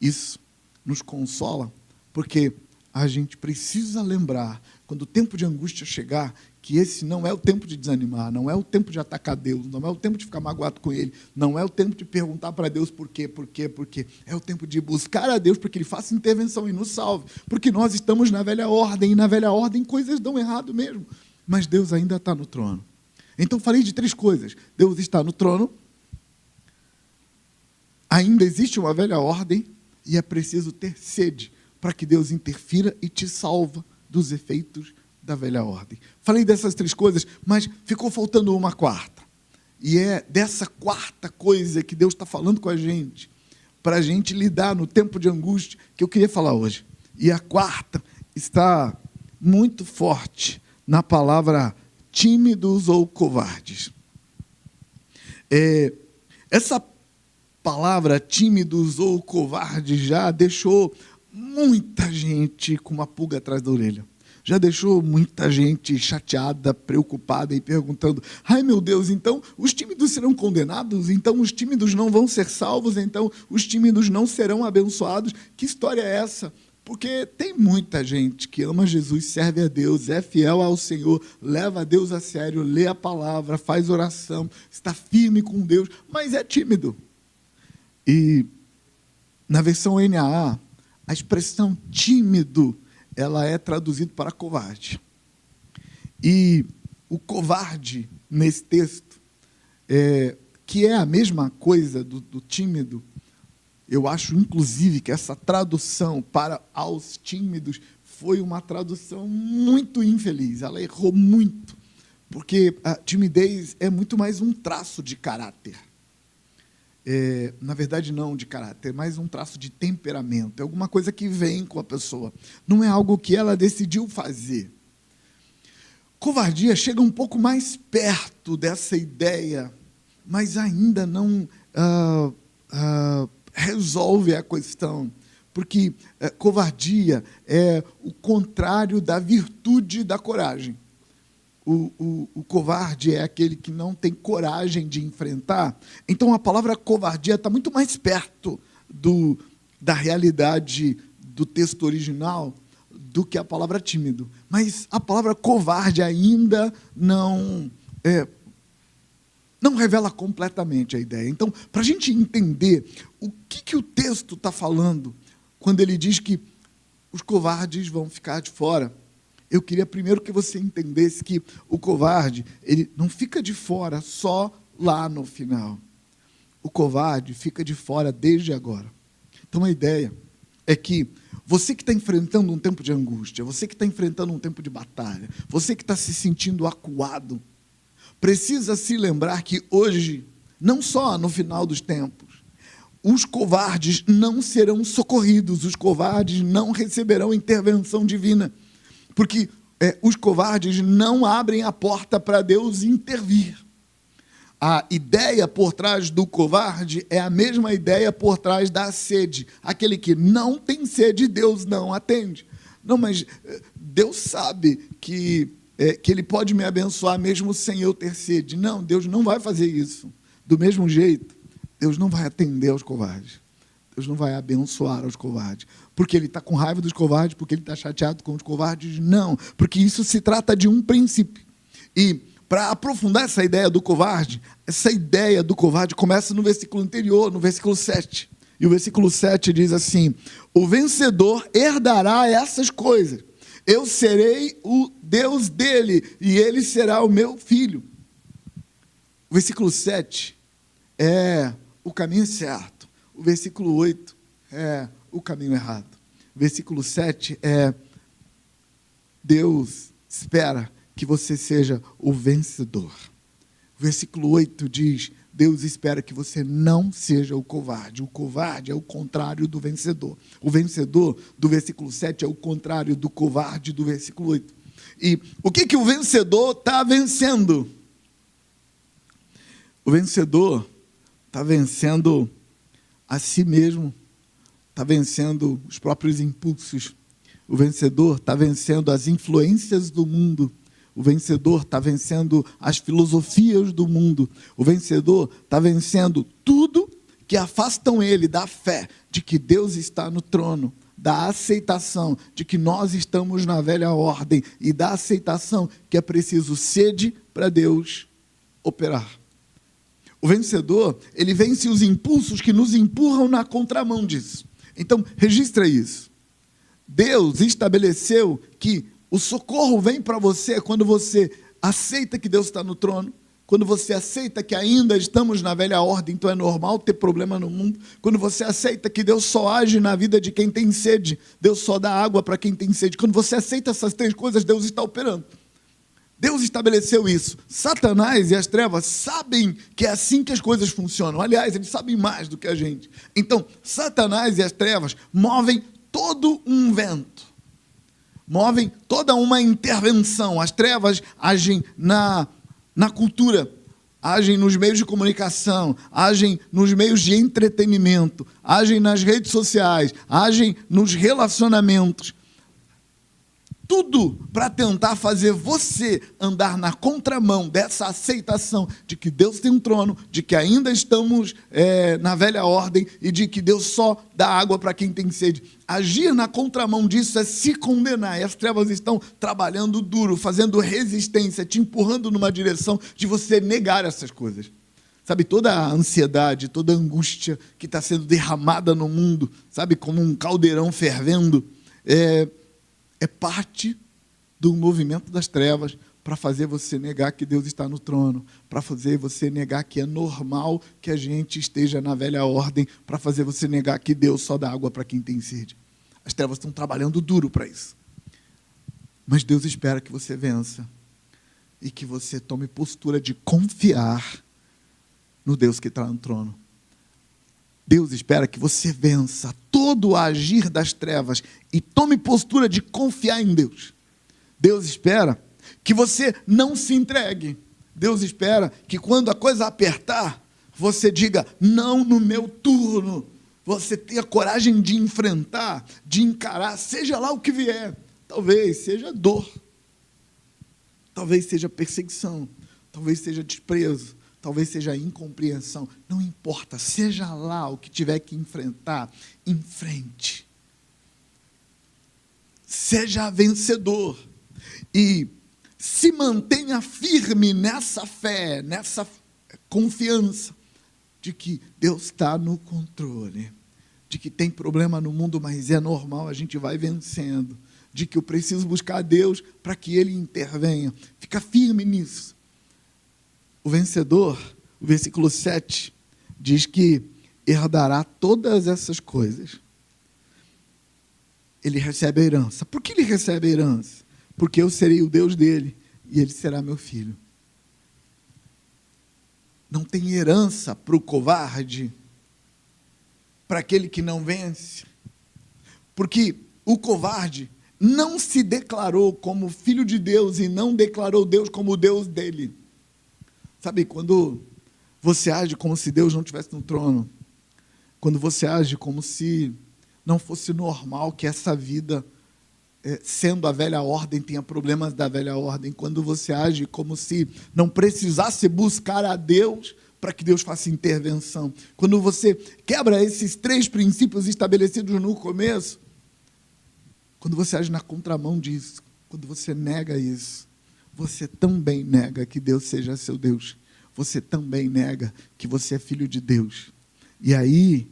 Isso nos consola, porque a gente precisa lembrar, quando o tempo de angústia chegar, que esse não é o tempo de desanimar, não é o tempo de atacar Deus, não é o tempo de ficar magoado com Ele, não é o tempo de perguntar para Deus por quê. É o tempo de buscar a Deus para que Ele faça intervenção e nos salve, porque nós estamos na velha ordem, e na velha ordem coisas dão errado mesmo, mas Deus ainda está no trono. Então falei de 3 coisas, Deus está no trono, ainda existe uma velha ordem, e é preciso ter sede para que Deus interfira e te salva dos efeitos da velha ordem. Falei dessas 3 coisas, mas ficou faltando uma quarta. E é dessa quarta coisa que Deus está falando com a gente, para a gente lidar no tempo de angústia, que eu queria falar hoje. E a quarta está muito forte na palavra tímidos ou covardes. Essa palavra tímidos ou covardes já deixou muita gente com uma pulga atrás da orelha. Já deixou muita gente chateada, preocupada e perguntando: ai meu Deus, então os tímidos serão condenados? Então os tímidos não vão ser salvos? Então os tímidos não serão abençoados? Que história é essa? Porque tem muita gente que ama Jesus, serve a Deus, é fiel ao Senhor, leva a Deus a sério, lê a palavra, faz oração, está firme com Deus, mas é tímido. E na versão NAA, a expressão tímido, ela é traduzida para covarde. E o covarde, nesse texto, que é a mesma coisa do tímido, eu acho, inclusive, que essa tradução para aos tímidos foi uma tradução muito infeliz. Ela errou muito, porque a timidez é muito mais um traço de caráter. Na verdade, não de caráter, mas um traço de temperamento. É alguma coisa que vem com a pessoa. Não é algo que ela decidiu fazer. Covardia chega um pouco mais perto dessa ideia, mas ainda não resolve a questão, porque covardia é o contrário da virtude da coragem. O covarde é aquele que não tem coragem de enfrentar. Então, a palavra covardia está muito mais perto da realidade do texto original do que a palavra tímido. Mas a palavra covarde ainda não revela completamente a ideia. Então, para a gente entender o que o texto está falando, quando ele diz que os covardes vão ficar de fora, eu queria primeiro que você entendesse que o covarde, ele não fica de fora só lá no final. O covarde fica de fora desde agora. Então, a ideia é que você que está enfrentando um tempo de angústia, você que está enfrentando um tempo de batalha, você que está se sentindo acuado, precisa se lembrar que hoje, não só no final dos tempos, os covardes não serão socorridos, os covardes não receberão intervenção divina, porque os covardes não abrem a porta para Deus intervir. A ideia por trás do covarde é a mesma ideia por trás da sede. Aquele que não tem sede, Deus não atende. Não, mas Deus sabe que Ele pode me abençoar mesmo sem eu ter sede. Não, Deus não vai fazer isso. Do mesmo jeito, Deus não vai atender aos covardes. Deus não vai abençoar os covardes. Porque Ele está com raiva dos covardes, porque Ele está chateado com os covardes? Não, porque isso se trata de um princípio. E para aprofundar essa ideia do covarde começa no versículo anterior, no versículo 7. E o versículo 7 diz assim: o vencedor herdará essas coisas. Eu serei o Deus dele, e ele será o meu filho. O versículo 7 é o caminho certo. O versículo 8 é o caminho errado. O versículo 7 é: Deus espera que você seja o vencedor. O versículo 8 diz: Deus espera que você não seja o covarde. O covarde é o contrário do vencedor. O vencedor, do versículo 7, é o contrário do covarde do versículo 8. E o que o vencedor está vencendo? O vencedor está vencendo a si mesmo, está vencendo os próprios impulsos. O vencedor está vencendo as influências do mundo. O vencedor está vencendo as filosofias do mundo. O vencedor está vencendo tudo que afastam ele da fé de que Deus está no trono, da aceitação de que nós estamos na velha ordem e da aceitação que é preciso sede para Deus operar. O vencedor, ele vence os impulsos que nos empurram na contramão disso. Então, registra isso. Deus estabeleceu que o socorro vem para você quando você aceita que Deus está no trono, quando você aceita que ainda estamos na velha ordem, então é normal ter problema no mundo, quando você aceita que Deus só age na vida de quem tem sede, Deus só dá água para quem tem sede, quando você aceita essas três coisas, Deus está operando. Deus estabeleceu isso. Satanás e as trevas sabem que é assim que as coisas funcionam. Aliás, eles sabem mais do que a gente. Então, Satanás e as trevas movem todo um vento, movem toda uma intervenção. As trevas agem na cultura, agem nos meios de comunicação, agem nos meios de entretenimento, agem nas redes sociais, agem nos relacionamentos. Tudo para tentar fazer você andar na contramão dessa aceitação de que Deus tem um trono, de que ainda estamos na velha ordem e de que Deus só dá água para quem tem sede. Agir na contramão disso é se condenar. E as trevas estão trabalhando duro, fazendo resistência, te empurrando numa direção de você negar essas coisas. Sabe, toda a ansiedade, toda a angústia que está sendo derramada no mundo, sabe, como um caldeirão fervendo, é parte do movimento das trevas para fazer você negar que Deus está no trono, para fazer você negar que é normal que a gente esteja na velha ordem, para fazer você negar que Deus só dá água para quem tem sede. As trevas estão trabalhando duro para isso. Mas Deus espera que você vença e que você tome postura de confiar no Deus que está no trono. Deus espera que você vença todo o agir das trevas e tome postura de confiar em Deus. Deus espera que você não se entregue. Deus espera que quando a coisa apertar, você diga, não no meu turno. Você tenha coragem de enfrentar, de encarar, seja lá o que vier. Talvez seja dor, talvez seja perseguição, talvez seja desprezo, talvez seja incompreensão, não importa, seja lá o que tiver que enfrentar, enfrente. Seja vencedor e se mantenha firme nessa fé, nessa confiança de que Deus está no controle, de que tem problema no mundo, mas é normal, a gente vai vencendo, de que eu preciso buscar a Deus para que Ele intervenha. Fica firme nisso. O vencedor, o versículo 7, diz que herdará todas essas coisas. Ele recebe a herança. Por que ele recebe a herança? Porque eu serei o Deus dele e ele será meu filho. Não tem herança para o covarde, para aquele que não vence. Porque o covarde não se declarou como filho de Deus e não declarou Deus como o Deus dele. Sabe, quando você age como se Deus não estivesse no trono, quando você age como se não fosse normal que essa vida, sendo a velha ordem, tenha problemas da velha ordem, quando você age como se não precisasse buscar a Deus para que Deus faça intervenção, quando você quebra esses 3 princípios estabelecidos no começo, quando você age na contramão disso, quando você nega isso, você também nega que Deus seja seu Deus. Você também nega que você é filho de Deus. E aí,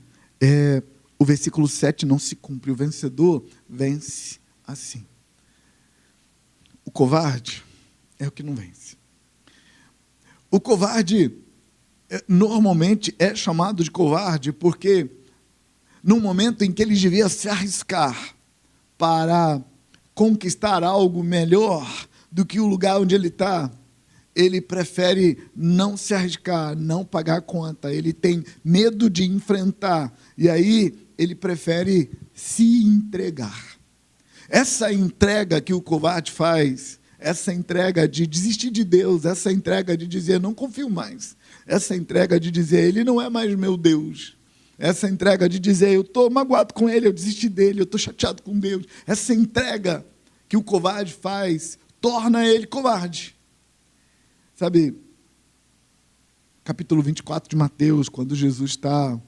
o versículo 7 não se cumpre. O vencedor vence assim. O covarde é o que não vence. O covarde, normalmente, é chamado de covarde porque, no momento em que ele devia se arriscar para conquistar algo melhor do que o lugar onde ele está, ele prefere não se arriscar, não pagar a conta, ele tem medo de enfrentar, e aí ele prefere se entregar. Essa entrega que o covarde faz, essa entrega de desistir de Deus, essa entrega de dizer, não confio mais, essa entrega de dizer, ele não é mais meu Deus, essa entrega de dizer, eu estou magoado com ele, eu desisti dele, eu estou chateado com Deus, essa entrega que o covarde faz, torna ele covarde. Sabe, capítulo 24 de Mateus, quando Jesus está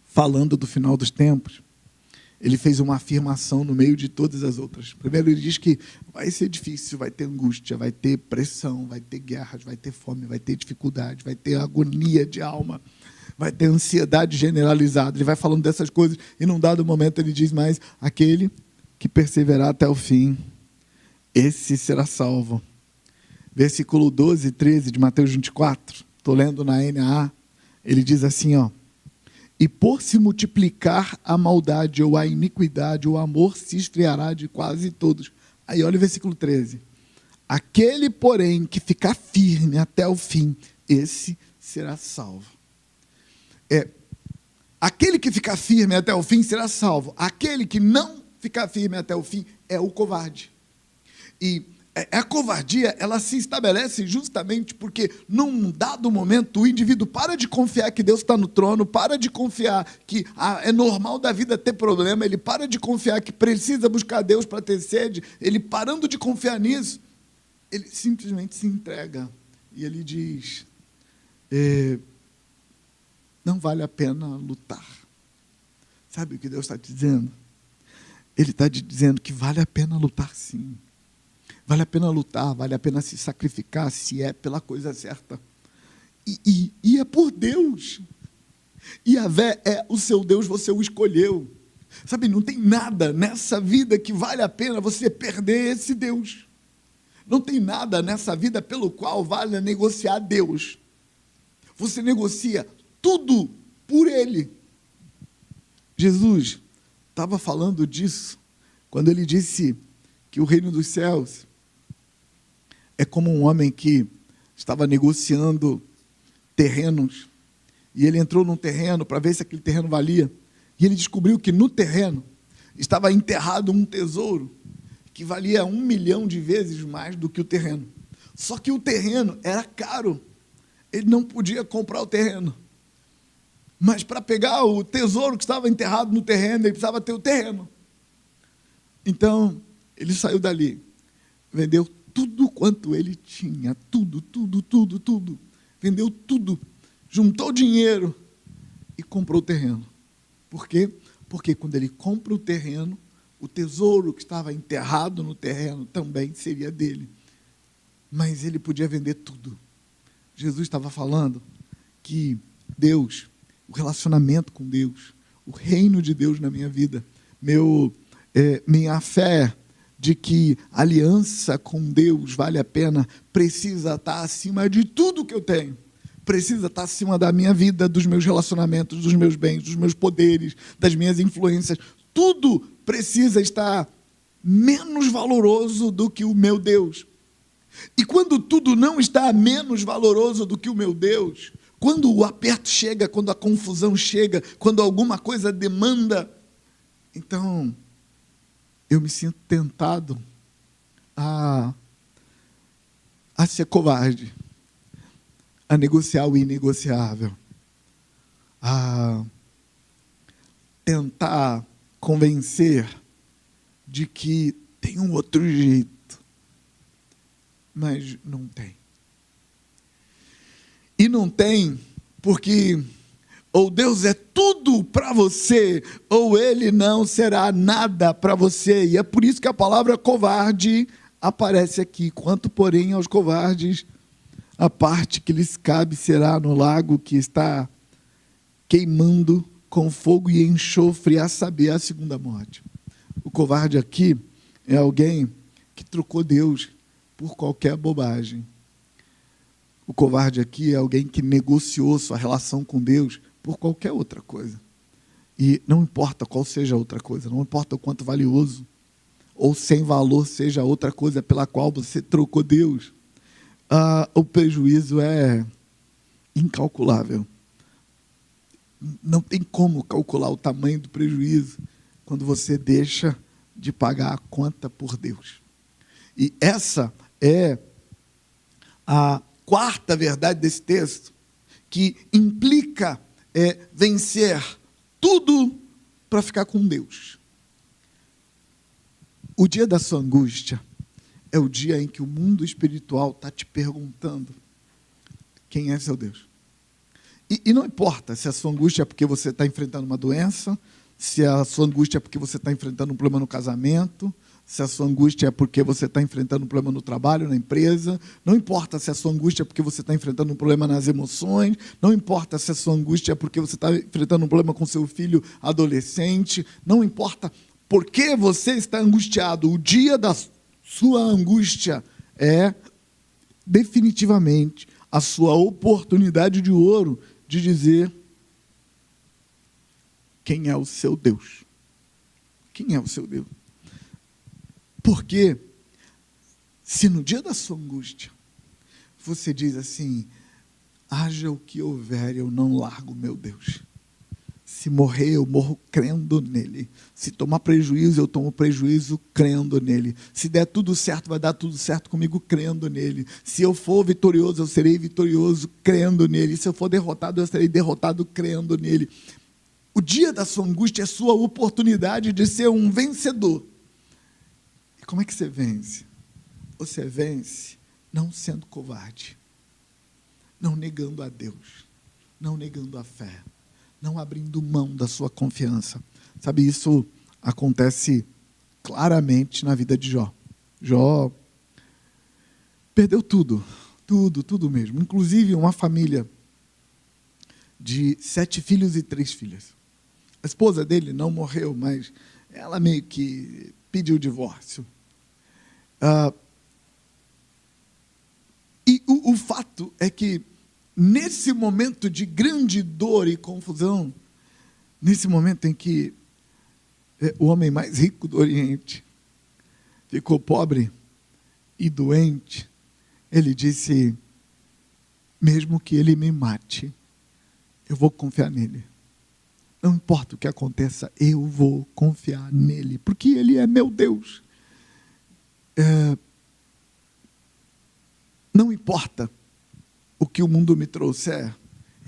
falando do final dos tempos, ele fez uma afirmação no meio de todas as outras. Primeiro ele diz que vai ser difícil, vai ter angústia, vai ter pressão, vai ter guerras, vai ter fome, vai ter dificuldade, vai ter agonia de alma, vai ter ansiedade generalizada. Ele vai falando dessas coisas e num dado momento ele diz mais, aquele que perseverar até o fim, esse será salvo. versículo 12 e 13 de Mateus 24, estou lendo na NAA, ele diz assim, ó: e por se multiplicar a maldade ou a iniquidade, o amor se esfriará de quase todos. Aí olha o versículo 13. Aquele, porém, que ficar firme até o fim, esse será salvo. Aquele que ficar firme até o fim será salvo. Aquele que não ficar firme até o fim é o covarde. E a covardia, ela se estabelece justamente porque, num dado momento, o indivíduo para de confiar que Deus está no trono, para de confiar que é normal da vida ter problema, ele para de confiar que precisa buscar Deus para ter sede, ele parando de confiar nisso, ele simplesmente se entrega. E ele diz, não vale a pena lutar. Sabe o que Deus está dizendo? Ele está dizendo que vale a pena lutar sim. Vale a pena lutar, vale a pena se sacrificar, se é pela coisa certa. E é por Deus. Yahvé é o seu Deus, você o escolheu. Sabe, não tem nada nessa vida que vale a pena você perder esse Deus. Não tem nada nessa vida pelo qual vale negociar Deus. Você negocia tudo por Ele. Jesus estava falando disso quando ele disse que o reino dos céus é como um homem que estava negociando terrenos, e ele entrou num terreno para ver se aquele terreno valia, e ele descobriu que no terreno estava enterrado um tesouro que valia 1 milhão de vezes mais do que o terreno. Só que o terreno era caro, ele não podia comprar o terreno. Mas para pegar o tesouro que estava enterrado no terreno, ele precisava ter o terreno. Então, ele saiu dali, vendeu tudo quanto ele tinha, tudo. Vendeu tudo, juntou dinheiro e comprou o terreno. Por quê? Porque quando ele compra o terreno, o tesouro que estava enterrado no terreno também seria dele. Mas ele podia vender tudo. Jesus estava falando que Deus, o relacionamento com Deus, o reino de Deus na minha vida, minha fé de que a aliança com Deus vale a pena, precisa estar acima de tudo que eu tenho. Precisa estar acima da minha vida, dos meus relacionamentos, dos meus bens, dos meus poderes, das minhas influências. Tudo precisa estar menos valoroso do que o meu Deus. E quando tudo não está menos valoroso do que o meu Deus, quando o aperto chega, quando a confusão chega, quando alguma coisa demanda, então eu me sinto tentado a ser covarde, a negociar o inegociável, a tentar convencer de que tem um outro jeito, mas não tem. E não tem porque ou Deus é tudo para você, ou Ele não será nada para você. E é por isso que a palavra covarde aparece aqui. Quanto, porém, aos covardes, a parte que lhes cabe será no lago que está queimando com fogo e enxofre, a saber, a segunda morte. O covarde aqui é alguém que trocou Deus por qualquer bobagem. O covarde aqui é alguém que negociou sua relação com Deus por qualquer outra coisa. E não importa qual seja a outra coisa, não importa o quanto valioso ou sem valor seja a outra coisa pela qual você trocou Deus, o prejuízo é incalculável. Não tem como calcular o tamanho do prejuízo quando você deixa de pagar a conta por Deus. E essa é a quarta verdade desse texto, que implica vencer tudo para ficar com Deus. O dia da sua angústia é o dia em que o mundo espiritual está te perguntando quem é seu Deus. E não importa se a sua angústia é porque você está enfrentando uma doença, se a sua angústia é porque você está enfrentando um problema no casamento, se a sua angústia é porque você está enfrentando um problema no trabalho, na empresa, não importa se a sua angústia é porque você está enfrentando um problema nas emoções, não importa se a sua angústia é porque você está enfrentando um problema com seu filho adolescente, não importa por que você está angustiado, o dia da sua angústia é definitivamente a sua oportunidade de ouro de dizer quem é o seu Deus. Quem é o seu Deus? Porque se no dia da sua angústia você diz assim, haja o que houver, eu não largo meu Deus. Se morrer, eu morro crendo nele. Se tomar prejuízo, eu tomo prejuízo crendo nele. Se der tudo certo, vai dar tudo certo comigo crendo nele. Se eu for vitorioso, eu serei vitorioso crendo nele. Se eu for derrotado, eu serei derrotado crendo nele. O dia da sua angústia é sua oportunidade de ser um vencedor. E como é que você vence? Você vence não sendo covarde, não negando a Deus, não negando a fé, não abrindo mão da sua confiança. Sabe, isso acontece claramente na vida de Jó. Jó perdeu tudo mesmo. Inclusive uma família de 7 filhos e 3 filhas. A esposa dele não morreu, mas ela meio que pediu o divórcio. E o fato é que, nesse momento de grande dor e confusão, nesse momento em que o homem mais rico do Oriente ficou pobre e doente, ele disse, mesmo que ele me mate, eu vou confiar nele. Não importa o que aconteça, eu vou confiar nele, porque ele é meu Deus. Não importa o que o mundo me trouxer,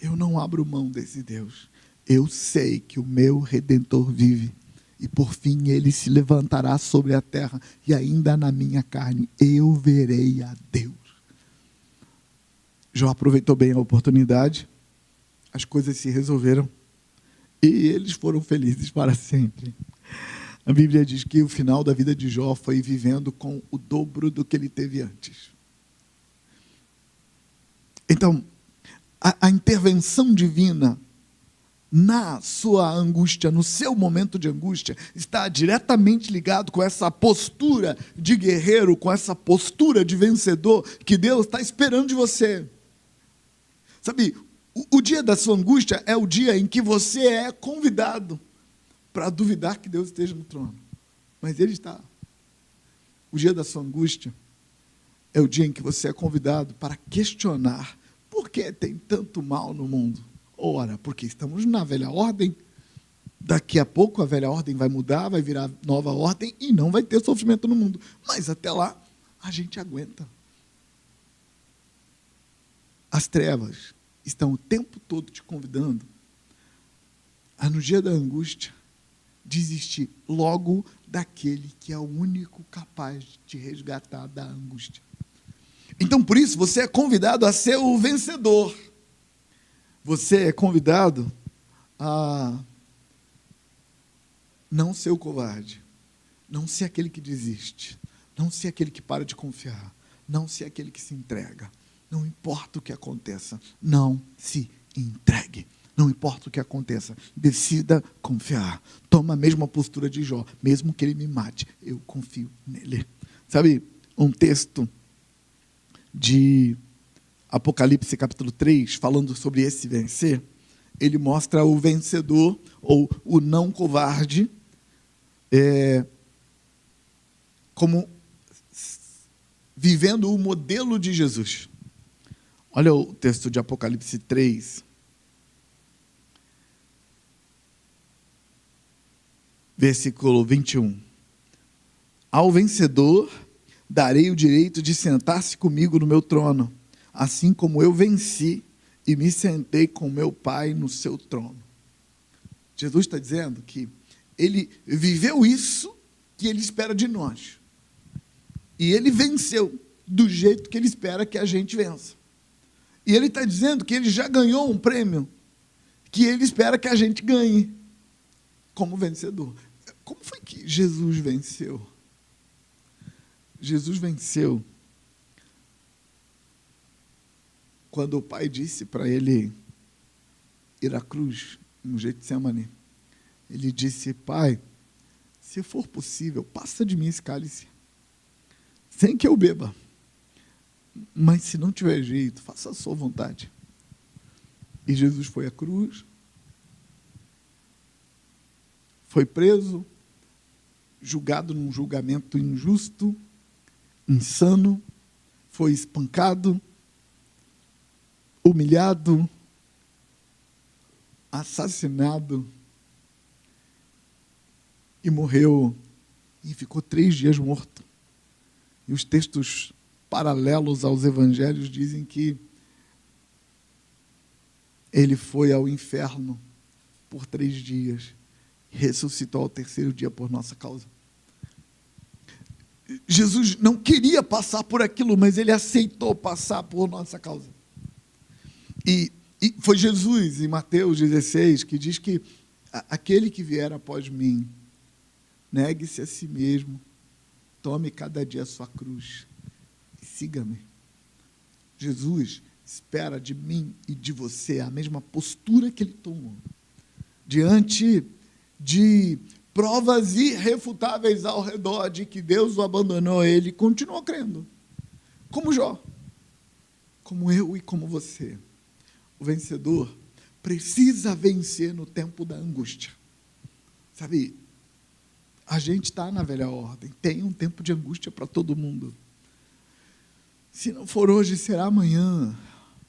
eu não abro mão desse Deus. Eu sei que o meu Redentor vive, e por fim ele se levantará sobre a terra, e ainda na minha carne eu verei a Deus. Jó aproveitou bem a oportunidade, as coisas se resolveram, e eles foram felizes para sempre. A Bíblia diz que o final da vida de Jó foi vivendo com o dobro do que ele teve antes. Então, a intervenção divina na sua angústia, no seu momento de angústia, está diretamente ligado com essa postura de guerreiro, com essa postura de vencedor que Deus está esperando de você. Sabe, o dia da sua angústia é o dia em que você é convidado para duvidar que Deus esteja no trono. Mas Ele está. O dia da sua angústia é o dia em que você é convidado para questionar por que tem tanto mal no mundo. Ora, porque estamos na velha ordem. Daqui a pouco a velha ordem vai mudar, vai virar nova ordem e não vai ter sofrimento no mundo. Mas até lá, a gente aguenta. As trevas estão o tempo todo te convidando a, no dia da angústia, desistir logo daquele que é o único capaz de te resgatar da angústia. Então, por isso, você é convidado a ser o vencedor. Você é convidado a não ser o covarde, não ser aquele que desiste, não ser aquele que para de confiar, não ser aquele que se entrega. Não importa o que aconteça, não se entregue. Não importa o que aconteça, decida confiar. Toma a mesma postura de Jó, mesmo que ele me mate, eu confio nele. Sabe, um texto de Apocalipse capítulo 3, falando sobre esse vencer, ele mostra o vencedor, ou o não covarde, como vivendo o modelo de Jesus. Olha o texto de Apocalipse 3, versículo 21. Ao vencedor darei o direito de sentar-se comigo no meu trono, assim como eu venci e me sentei com meu Pai no seu trono. Jesus está dizendo que ele viveu isso que ele espera de nós. E ele venceu do jeito que ele espera que a gente vença. E ele está dizendo que ele já ganhou um prêmio que ele espera que a gente ganhe como vencedor. Como foi que Jesus venceu? Jesus venceu quando o Pai disse para ele ir à cruz, no Getsemane. Ele disse: Pai, se for possível, passa de mim esse cálice, sem que eu beba. mas se não tiver jeito, faça a sua vontade. E Jesus foi à cruz, foi preso, julgado num julgamento injusto, insano, foi espancado, humilhado, assassinado e morreu e ficou 3 dias morto. E os textos paralelos aos evangelhos dizem que ele foi ao inferno por 3 dias, ressuscitou ao 3º dia por nossa causa. Jesus não queria passar por aquilo, mas ele aceitou passar por nossa causa. E foi Jesus, em Mateus 16, que diz que aquele que vier após mim, negue-se a si mesmo, tome cada dia a sua cruz e siga-me. Jesus espera de mim e de você a mesma postura que ele tomou diante de provas irrefutáveis ao redor de que Deus o abandonou. Ele continuou crendo, como Jó, como eu e como você. O vencedor precisa vencer no tempo da angústia. Sabe, a gente está na velha ordem, tem um tempo de angústia para todo mundo. Se não for hoje, será amanhã.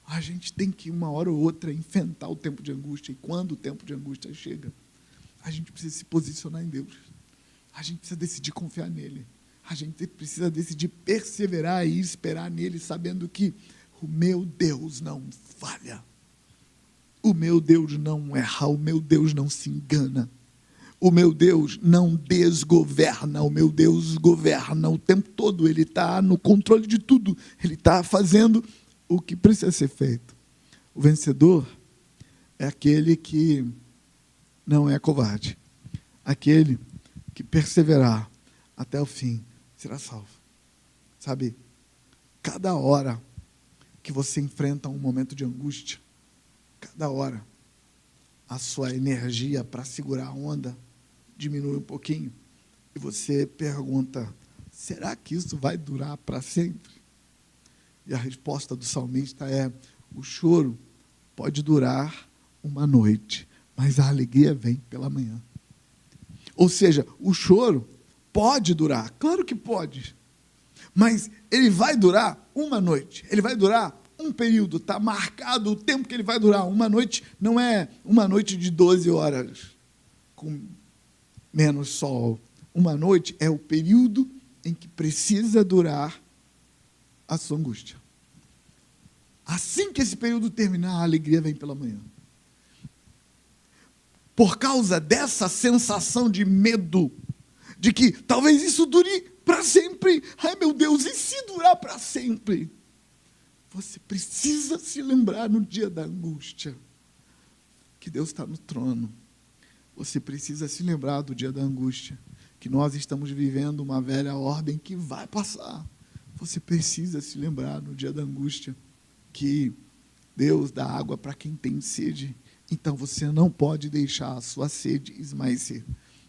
A gente tem que, uma hora ou outra, enfrentar o tempo de angústia. E quando o tempo de angústia chega, a gente precisa se posicionar em Deus. A gente precisa decidir confiar nele. A gente precisa decidir perseverar e esperar nele, sabendo que o meu Deus não falha. O meu Deus não erra. O meu Deus não se engana. O meu Deus não desgoverna. O meu Deus governa o tempo todo. Ele está no controle de tudo. Ele está fazendo o que precisa ser feito. O vencedor é aquele que não é covarde. Aquele que perseverar até o fim será salvo. Sabe, cada hora que você enfrenta um momento de angústia, cada hora a sua energia para segurar a onda diminui um pouquinho. E você pergunta, será que isso vai durar para sempre? E a resposta do salmista é, o choro pode durar uma noite, mas a alegria vem pela manhã. Ou seja, o choro pode durar, claro que pode, mas ele vai durar uma noite, ele vai durar um período, está marcado o tempo que ele vai durar. Uma noite não é uma noite de 12 horas, com menos sol. Uma noite é o período em que precisa durar a sua angústia. Assim que esse período terminar, a alegria vem pela manhã. Por causa dessa sensação de medo, de que talvez isso dure para sempre. Ai, meu Deus, e se durar para sempre? Você precisa se lembrar no dia da angústia que Deus está no trono. Você precisa se lembrar do dia da angústia, que nós estamos vivendo uma velha ordem que vai passar. Você precisa se lembrar no dia da angústia que Deus dá água para quem tem sede. Então você não pode deixar a sua sede esmaecer.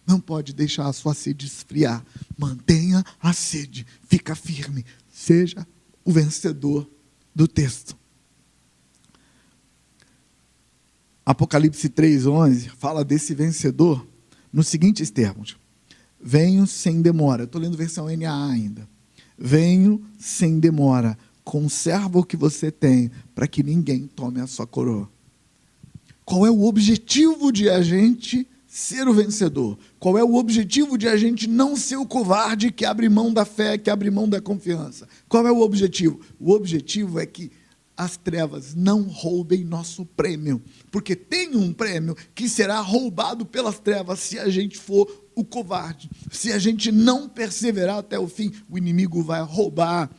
Não pode deixar a sua sede esfriar. Mantenha a sede, fica firme. Seja o vencedor do texto. Apocalipse 3:11 fala desse vencedor nos seguintes termos: venho sem demora. Estou lendo versão NAA ainda. Venho sem demora, conserva o que você tem, para que ninguém tome a sua coroa. Qual é o objetivo de a gente ser o vencedor? Qual é o objetivo de a gente não ser o covarde que abre mão da fé, que abre mão da confiança? Qual é o objetivo? O objetivo é que as trevas não roubem nosso prêmio, porque tem um prêmio que será roubado pelas trevas se a gente for o covarde. Se a gente não perseverar até o fim, o inimigo vai roubar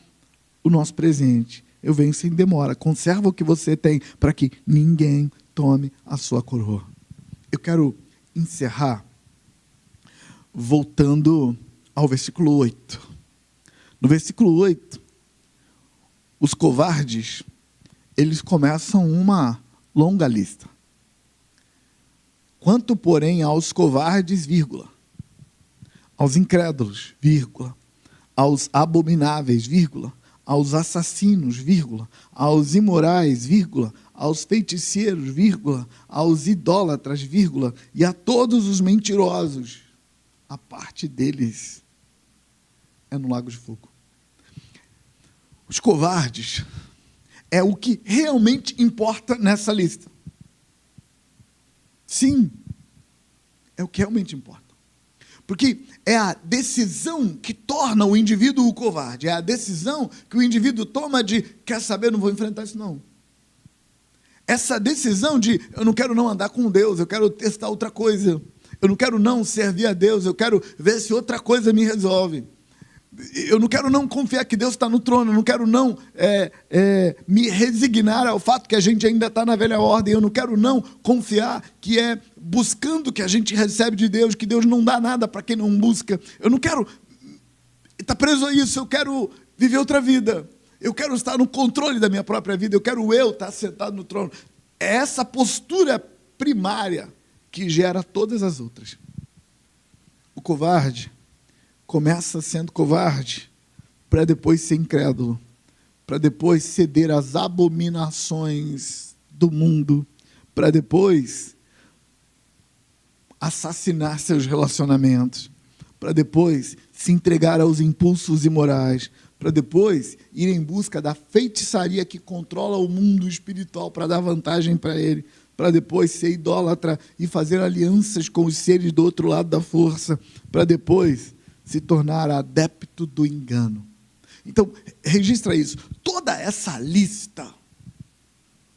o nosso presente. Eu venho sem demora, conserva o que você tem, para que ninguém tome a sua coroa. Eu quero encerrar voltando ao versículo 8. No versículo 8, os covardes, eles começam uma longa lista. Quanto, porém, aos covardes, vírgula, aos incrédulos, vírgula, aos abomináveis, vírgula, aos assassinos, vírgula, aos imorais, vírgula, aos feiticeiros, vírgula, aos idólatras, vírgula, e a todos os mentirosos. A parte deles é no lago de fogo. Os covardes é o que realmente importa nessa lista. Sim, é o que realmente importa. Porque é a decisão que torna o indivíduo covarde. É a decisão que o indivíduo toma de, quer saber, não vou enfrentar isso não. Essa decisão de, eu não quero não andar com Deus, eu quero testar outra coisa. Eu não quero não servir a Deus, eu quero ver se outra coisa me resolve. Eu não quero não confiar que Deus está no trono, eu não quero não me resignar ao fato que a gente ainda está na velha ordem, eu não quero não confiar que é buscando que a gente recebe de Deus, que Deus não dá nada para quem não busca. Eu não quero estar preso a isso, eu quero viver outra vida. Eu quero estar no controle da minha própria vida, eu quero estar sentado no trono. É essa postura primária que gera todas as outras. O covarde começa sendo covarde para depois ser incrédulo, para depois ceder às abominações do mundo, para depois assassinar seus relacionamentos, para depois se entregar aos impulsos imorais, para depois ir em busca da feitiçaria que controla o mundo espiritual para dar vantagem para ele, para depois ser idólatra e fazer alianças com os seres do outro lado da força, para depois se tornar adepto do engano. Então, registra isso. Toda essa lista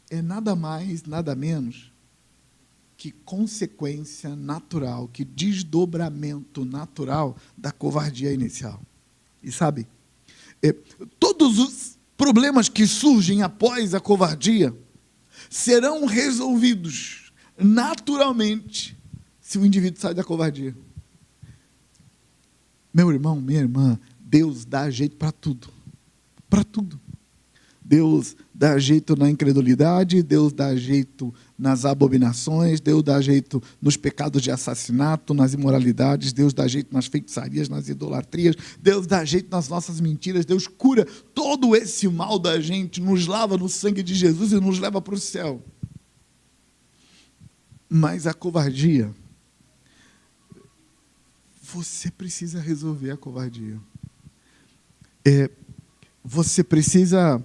é nada mais, nada menos que consequência natural, que desdobramento natural da covardia inicial. E sabe, todos os problemas que surgem após a covardia serão resolvidos naturalmente se o indivíduo sai da covardia. Meu irmão, minha irmã, Deus dá jeito para tudo. Para tudo. Deus dá jeito na incredulidade, Deus dá jeito nas abominações, Deus dá jeito nos pecados de assassinato, nas imoralidades, Deus dá jeito nas feitiçarias, nas idolatrias, Deus dá jeito nas nossas mentiras, Deus cura todo esse mal da gente, nos lava no sangue de Jesus e nos leva para o céu. Mas a covardia, você precisa resolver a covardia. Você precisa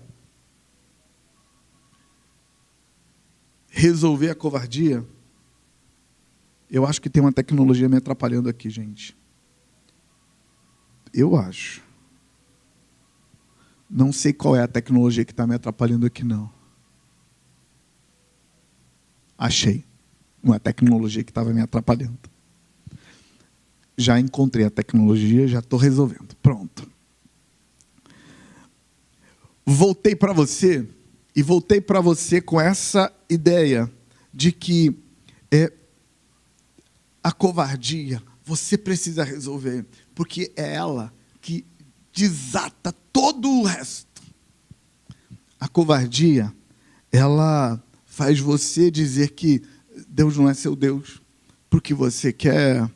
resolver a covardia. Eu acho que tem uma tecnologia me atrapalhando aqui, gente. Eu acho. Não sei qual é a tecnologia que está me atrapalhando aqui, não. Achei. Uma tecnologia que estava me atrapalhando. Já encontrei a tecnologia, já estou resolvendo. Pronto. Voltei para você, e voltei para você com essa ideia de que a covardia você precisa resolver, porque é ela que desata todo o resto. A covardia, ela faz você dizer que Deus não é seu Deus, porque você quer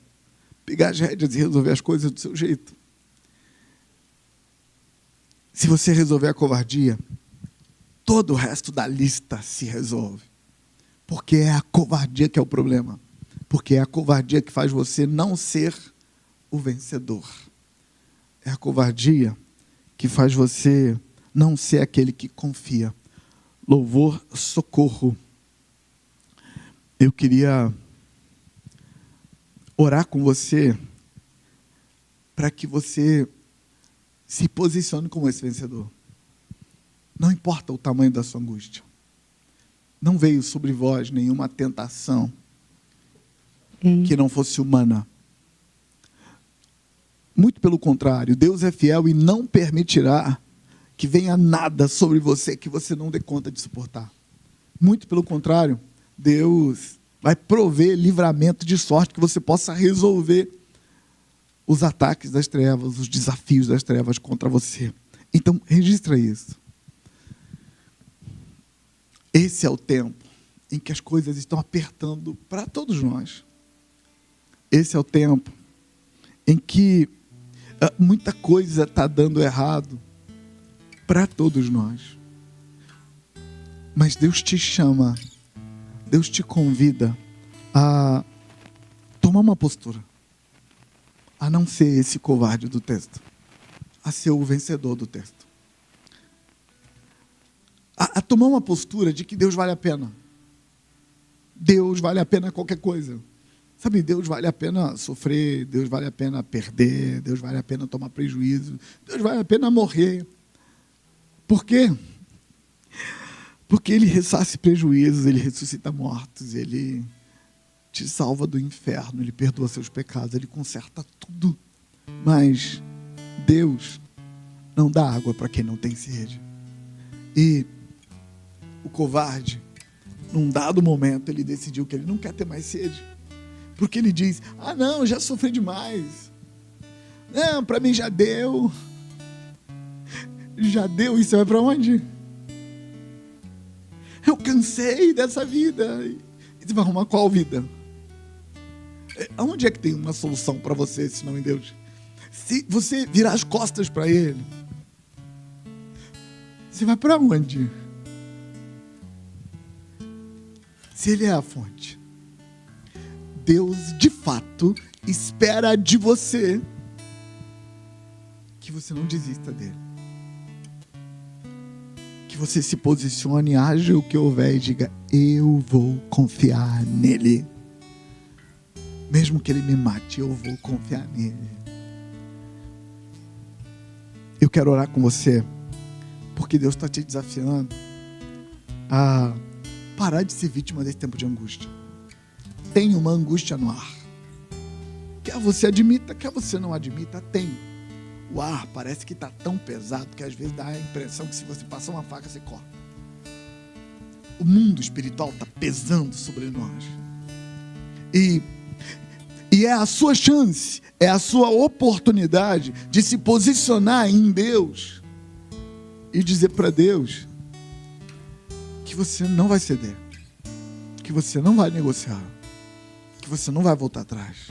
pegar as rédeas e resolver as coisas do seu jeito. Se você resolver a covardia, todo o resto da lista se resolve. Porque é a covardia que é o problema. Porque é a covardia que faz você não ser o vencedor. É a covardia que faz você não ser aquele que confia. Louvor, socorro. Eu queria orar com você para que você se posicione como esse vencedor. Não importa o tamanho da sua angústia. Não veio sobre vós nenhuma tentação que não fosse humana. Muito pelo contrário, Deus é fiel e não permitirá que venha nada sobre você que você não dê conta de suportar. Muito pelo contrário, Deus vai prover livramento de sorte que você possa resolver os ataques das trevas, os desafios das trevas contra você. Então, registra isso. Esse é o tempo em que as coisas estão apertando para todos nós. Esse é o tempo em que muita coisa está dando errado. para todos nós. Mas Deus te chama, Deus te convida a tomar uma postura, a não ser esse covarde do texto, a ser o vencedor do texto, a tomar uma postura de que Deus vale a pena. Deus vale a pena qualquer coisa. Sabe, Deus vale a pena sofrer, Deus vale a pena perder, Deus vale a pena tomar prejuízo, Deus vale a pena morrer. Por quê? Porque Ele ressarce prejuízos, Ele ressuscita mortos, Ele te salva do inferno, Ele perdoa seus pecados, Ele conserta tudo. Mas Deus não dá água para quem não tem sede. E o covarde, num dado momento, ele decidiu que ele não quer ter mais sede. Porque ele diz, não, já sofri demais. Não, para mim já deu. Já deu, e você vai para onde? Eu cansei dessa vida. E você vai arrumar qual vida? Aonde é que tem uma solução para você, se não em Deus? Se você virar as costas para Ele, você vai para onde? Se Ele é a fonte, Deus de fato espera de você que você não desista dele, que você se posicione, haja o que houver e diga, eu vou confiar nele, mesmo que ele me mate, eu vou confiar nele. Eu quero orar com você, porque Deus está te desafiando a parar de ser vítima desse tempo de angústia. Tem uma angústia no ar. Quer você admita, quer você não admita, tem. O ar parece que está tão pesado que às vezes dá a impressão que se você passar uma faca, você corta. O mundo espiritual está pesando sobre nós. E é a sua chance, é a sua oportunidade de se posicionar em Deus e dizer para Deus que você não vai ceder, que você não vai negociar, que você não vai voltar atrás.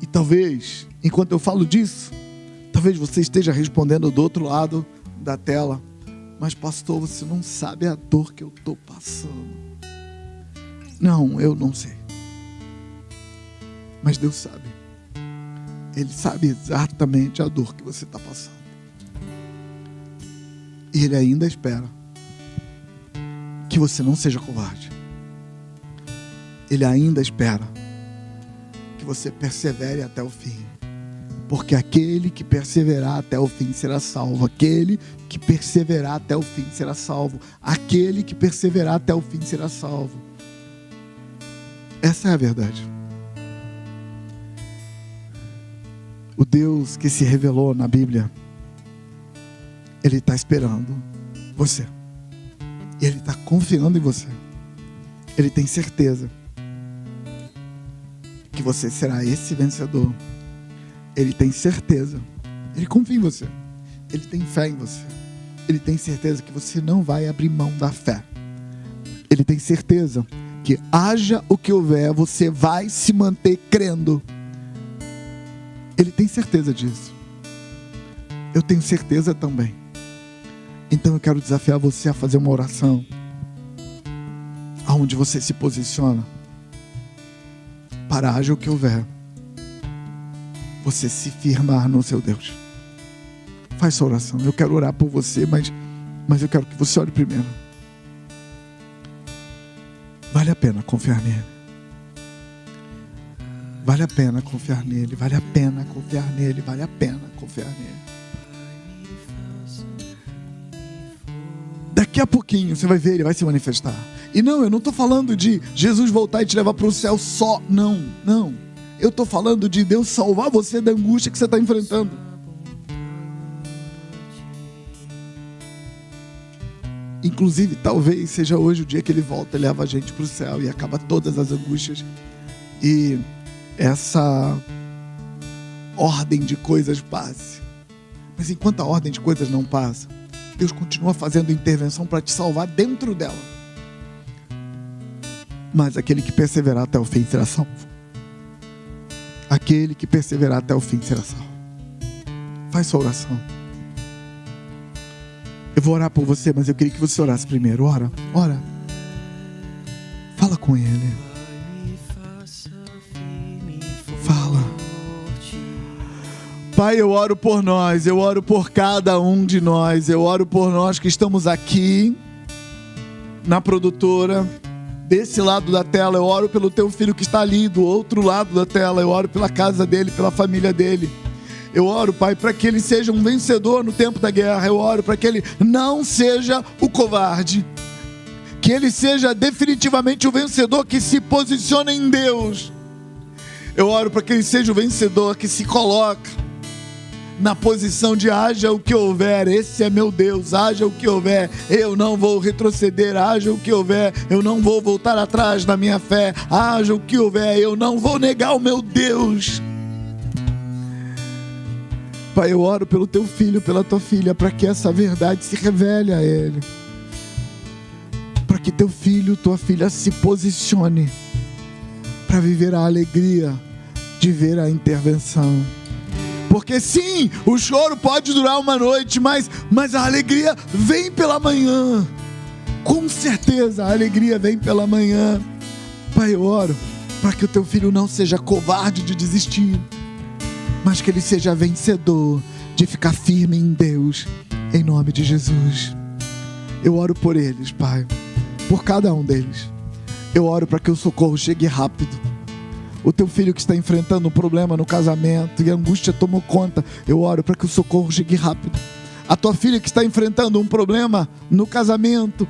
E talvez, enquanto eu falo disso, talvez você esteja respondendo do outro lado da tela, mas pastor, você não sabe a dor que eu estou passando. Não, eu não sei. Mas Deus sabe. Ele sabe exatamente a dor que você está passando. E Ele ainda espera que você não seja covarde. Ele ainda espera que você persevere até o fim. Porque aquele que perseverar até o fim será salvo. Aquele que perseverar até o fim será salvo. Aquele que perseverar até o fim será salvo. Essa é a verdade. O Deus que se revelou na Bíblia, Ele está esperando você. E Ele está confiando em você. Ele tem certeza que você será esse vencedor. Ele tem certeza. Ele confia em você. Ele tem fé em você. Ele tem certeza que você não vai abrir mão da fé. Ele tem certeza que haja o que houver, você vai se manter crendo. Ele tem certeza disso. Eu tenho certeza também. Então eu quero desafiar você a fazer uma oração aonde você se posiciona para haja o que houver, você se firmar no seu Deus. Faz sua oração. Eu quero orar por você, mas eu quero que você ore primeiro. Vale a pena confiar nele. Vale a pena confiar nele. Vale a pena confiar nele. Vale a pena confiar nele. Daqui a pouquinho você vai ver, ele vai se manifestar. E não, eu não estou falando de Jesus voltar e te levar para o céu só. Não. Eu estou falando de Deus salvar você da angústia que você está enfrentando. Inclusive, talvez seja hoje o dia que ele volta e leva a gente para o céu e acaba todas as angústias. E essa ordem de coisas passe. Mas enquanto a ordem de coisas não passa, Deus continua fazendo intervenção para te salvar dentro dela. Mas aquele que perseverar até o fim será salvo. Aquele que perseverar até o fim será salvo. Faz sua oração. Eu vou orar por você, mas eu queria que você orasse primeiro. Ora. Fala com Ele. Fala. Pai, eu oro por nós, eu oro por cada um de nós, eu oro por nós que estamos aqui na produtora, desse lado da tela. Eu oro pelo teu filho que está ali do outro lado da tela. Eu oro pela casa dele, pela família dele. Eu oro, Pai, para que ele seja um vencedor no tempo da guerra. Eu oro para que ele não seja o covarde, que ele seja definitivamente o vencedor que se posiciona em Deus. Eu oro para que ele seja o vencedor que se coloca na posição de haja o que houver, esse é meu Deus, haja o que houver, eu não vou retroceder, haja o que houver, eu não vou voltar atrás na minha fé, haja o que houver, eu não vou negar o meu Deus. Pai, eu oro pelo teu filho, pela tua filha, para que essa verdade se revele a ele, para que teu filho, tua filha se posicione para viver a alegria de ver a intervenção. Porque sim, o choro pode durar uma noite, mas a alegria vem pela manhã. Com certeza a alegria vem pela manhã. Pai, eu oro para que o teu filho não seja covarde de desistir, mas que ele seja vencedor de ficar firme em Deus, em nome de Jesus. Eu oro por eles, Pai, por cada um deles. Eu oro para que o socorro chegue rápido. O teu filho que está enfrentando um problema no casamento e a angústia tomou conta, eu oro para que o socorro chegue rápido. A tua filha que está enfrentando um problema no casamento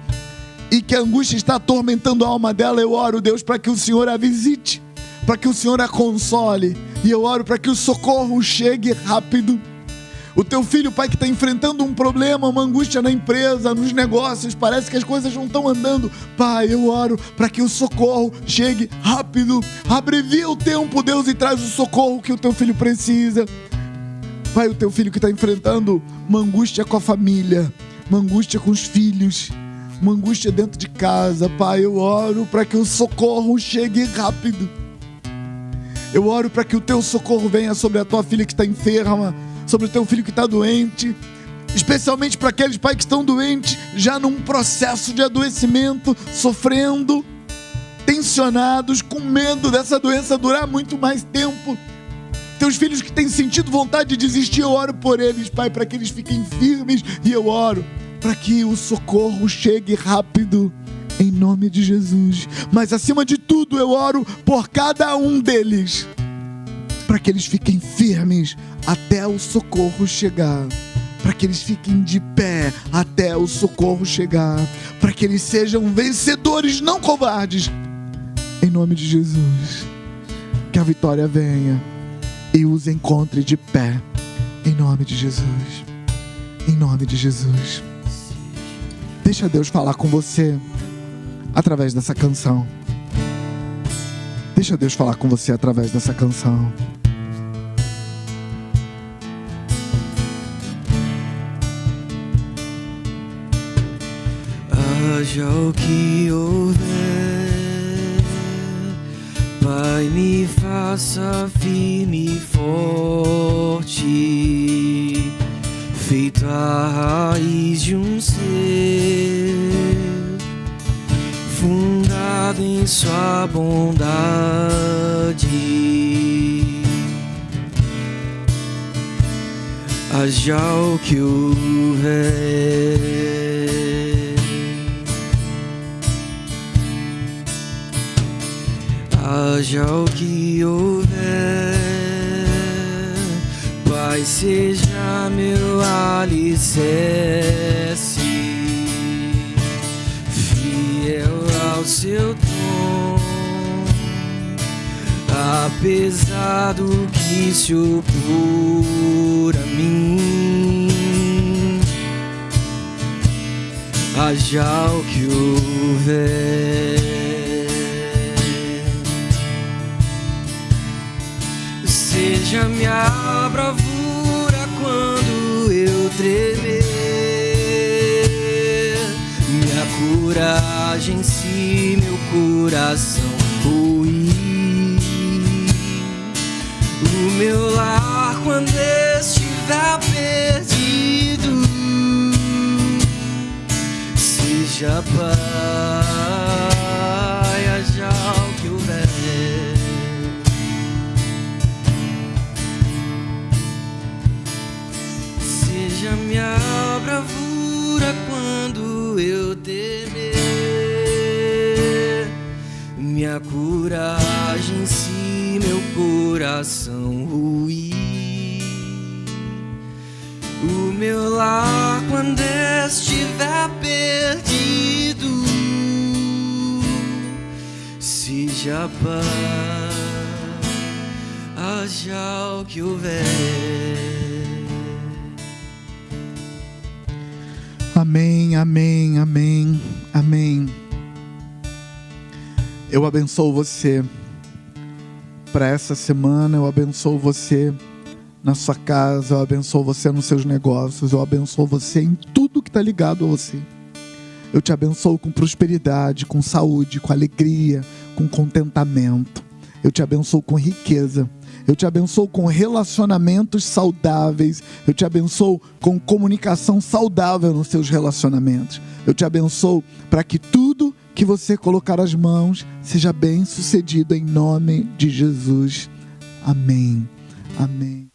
e que a angústia está atormentando a alma dela, eu oro, Deus, para que o Senhor a visite, para que o Senhor a console, e eu oro para que o socorro chegue rápido. O teu filho, Pai, que está enfrentando um problema, uma angústia na empresa, nos negócios, parece que as coisas não estão andando. Pai, eu oro para que o socorro chegue rápido. Abrevia o tempo, Deus, e traz o socorro que o teu filho precisa. Pai, o teu filho que está enfrentando uma angústia com a família, uma angústia com os filhos, uma angústia dentro de casa. Pai, eu oro para que o socorro chegue rápido. Eu oro para que o teu socorro venha sobre a tua filha que está enferma, sobre o teu filho que está doente, especialmente para aqueles pais que estão doentes, já num processo de adoecimento, sofrendo, tensionados, com medo dessa doença durar muito mais tempo. Teus filhos que têm sentido vontade de desistir, eu oro por eles, Pai, para que eles fiquem firmes, e eu oro para que o socorro chegue rápido, em nome de Jesus. Mas acima de tudo, eu oro por cada um deles, para que eles fiquem firmes até o socorro chegar, para que eles fiquem de pé até o socorro chegar, para que eles sejam vencedores, não covardes, em nome de Jesus. Que a vitória venha e os encontre de pé, em nome de Jesus, em nome de Jesus. Deixa Deus falar com você através dessa canção. Deixa Deus falar com você através dessa canção.
Haja o que houver, Pai, me faça firme e forte, feito a raiz de um ser, fundado em sua bondade. Haja o que houver, haja o que houver, Pai, seja meu alicerce, fiel ao seu tom, apesar do que se opor a mim. Haja o que houver, seja minha bravura quando eu tremer, minha coragem se meu coração ruir, o meu lar quando estiver perdido, seja Pai, haja o que houver. Seja minha bravura quando eu temer, minha coragem se meu coração ruir, o meu lar quando estiver perdido, seja paz, haja o que houver.
Amém, amém, amém, amém. Eu abençoo você para essa semana, eu abençoo você na sua casa, eu abençoo você nos seus negócios, eu abençoo você em tudo que está ligado a você. Eu te abençoo com prosperidade, com saúde, com alegria, com contentamento. Eu te abençoo com riqueza. Eu te abençoo com relacionamentos saudáveis. Eu te abençoo com comunicação saudável nos seus relacionamentos. Eu te abençoo para que tudo que você colocar as mãos seja bem sucedido em nome de Jesus. Amém. Amém.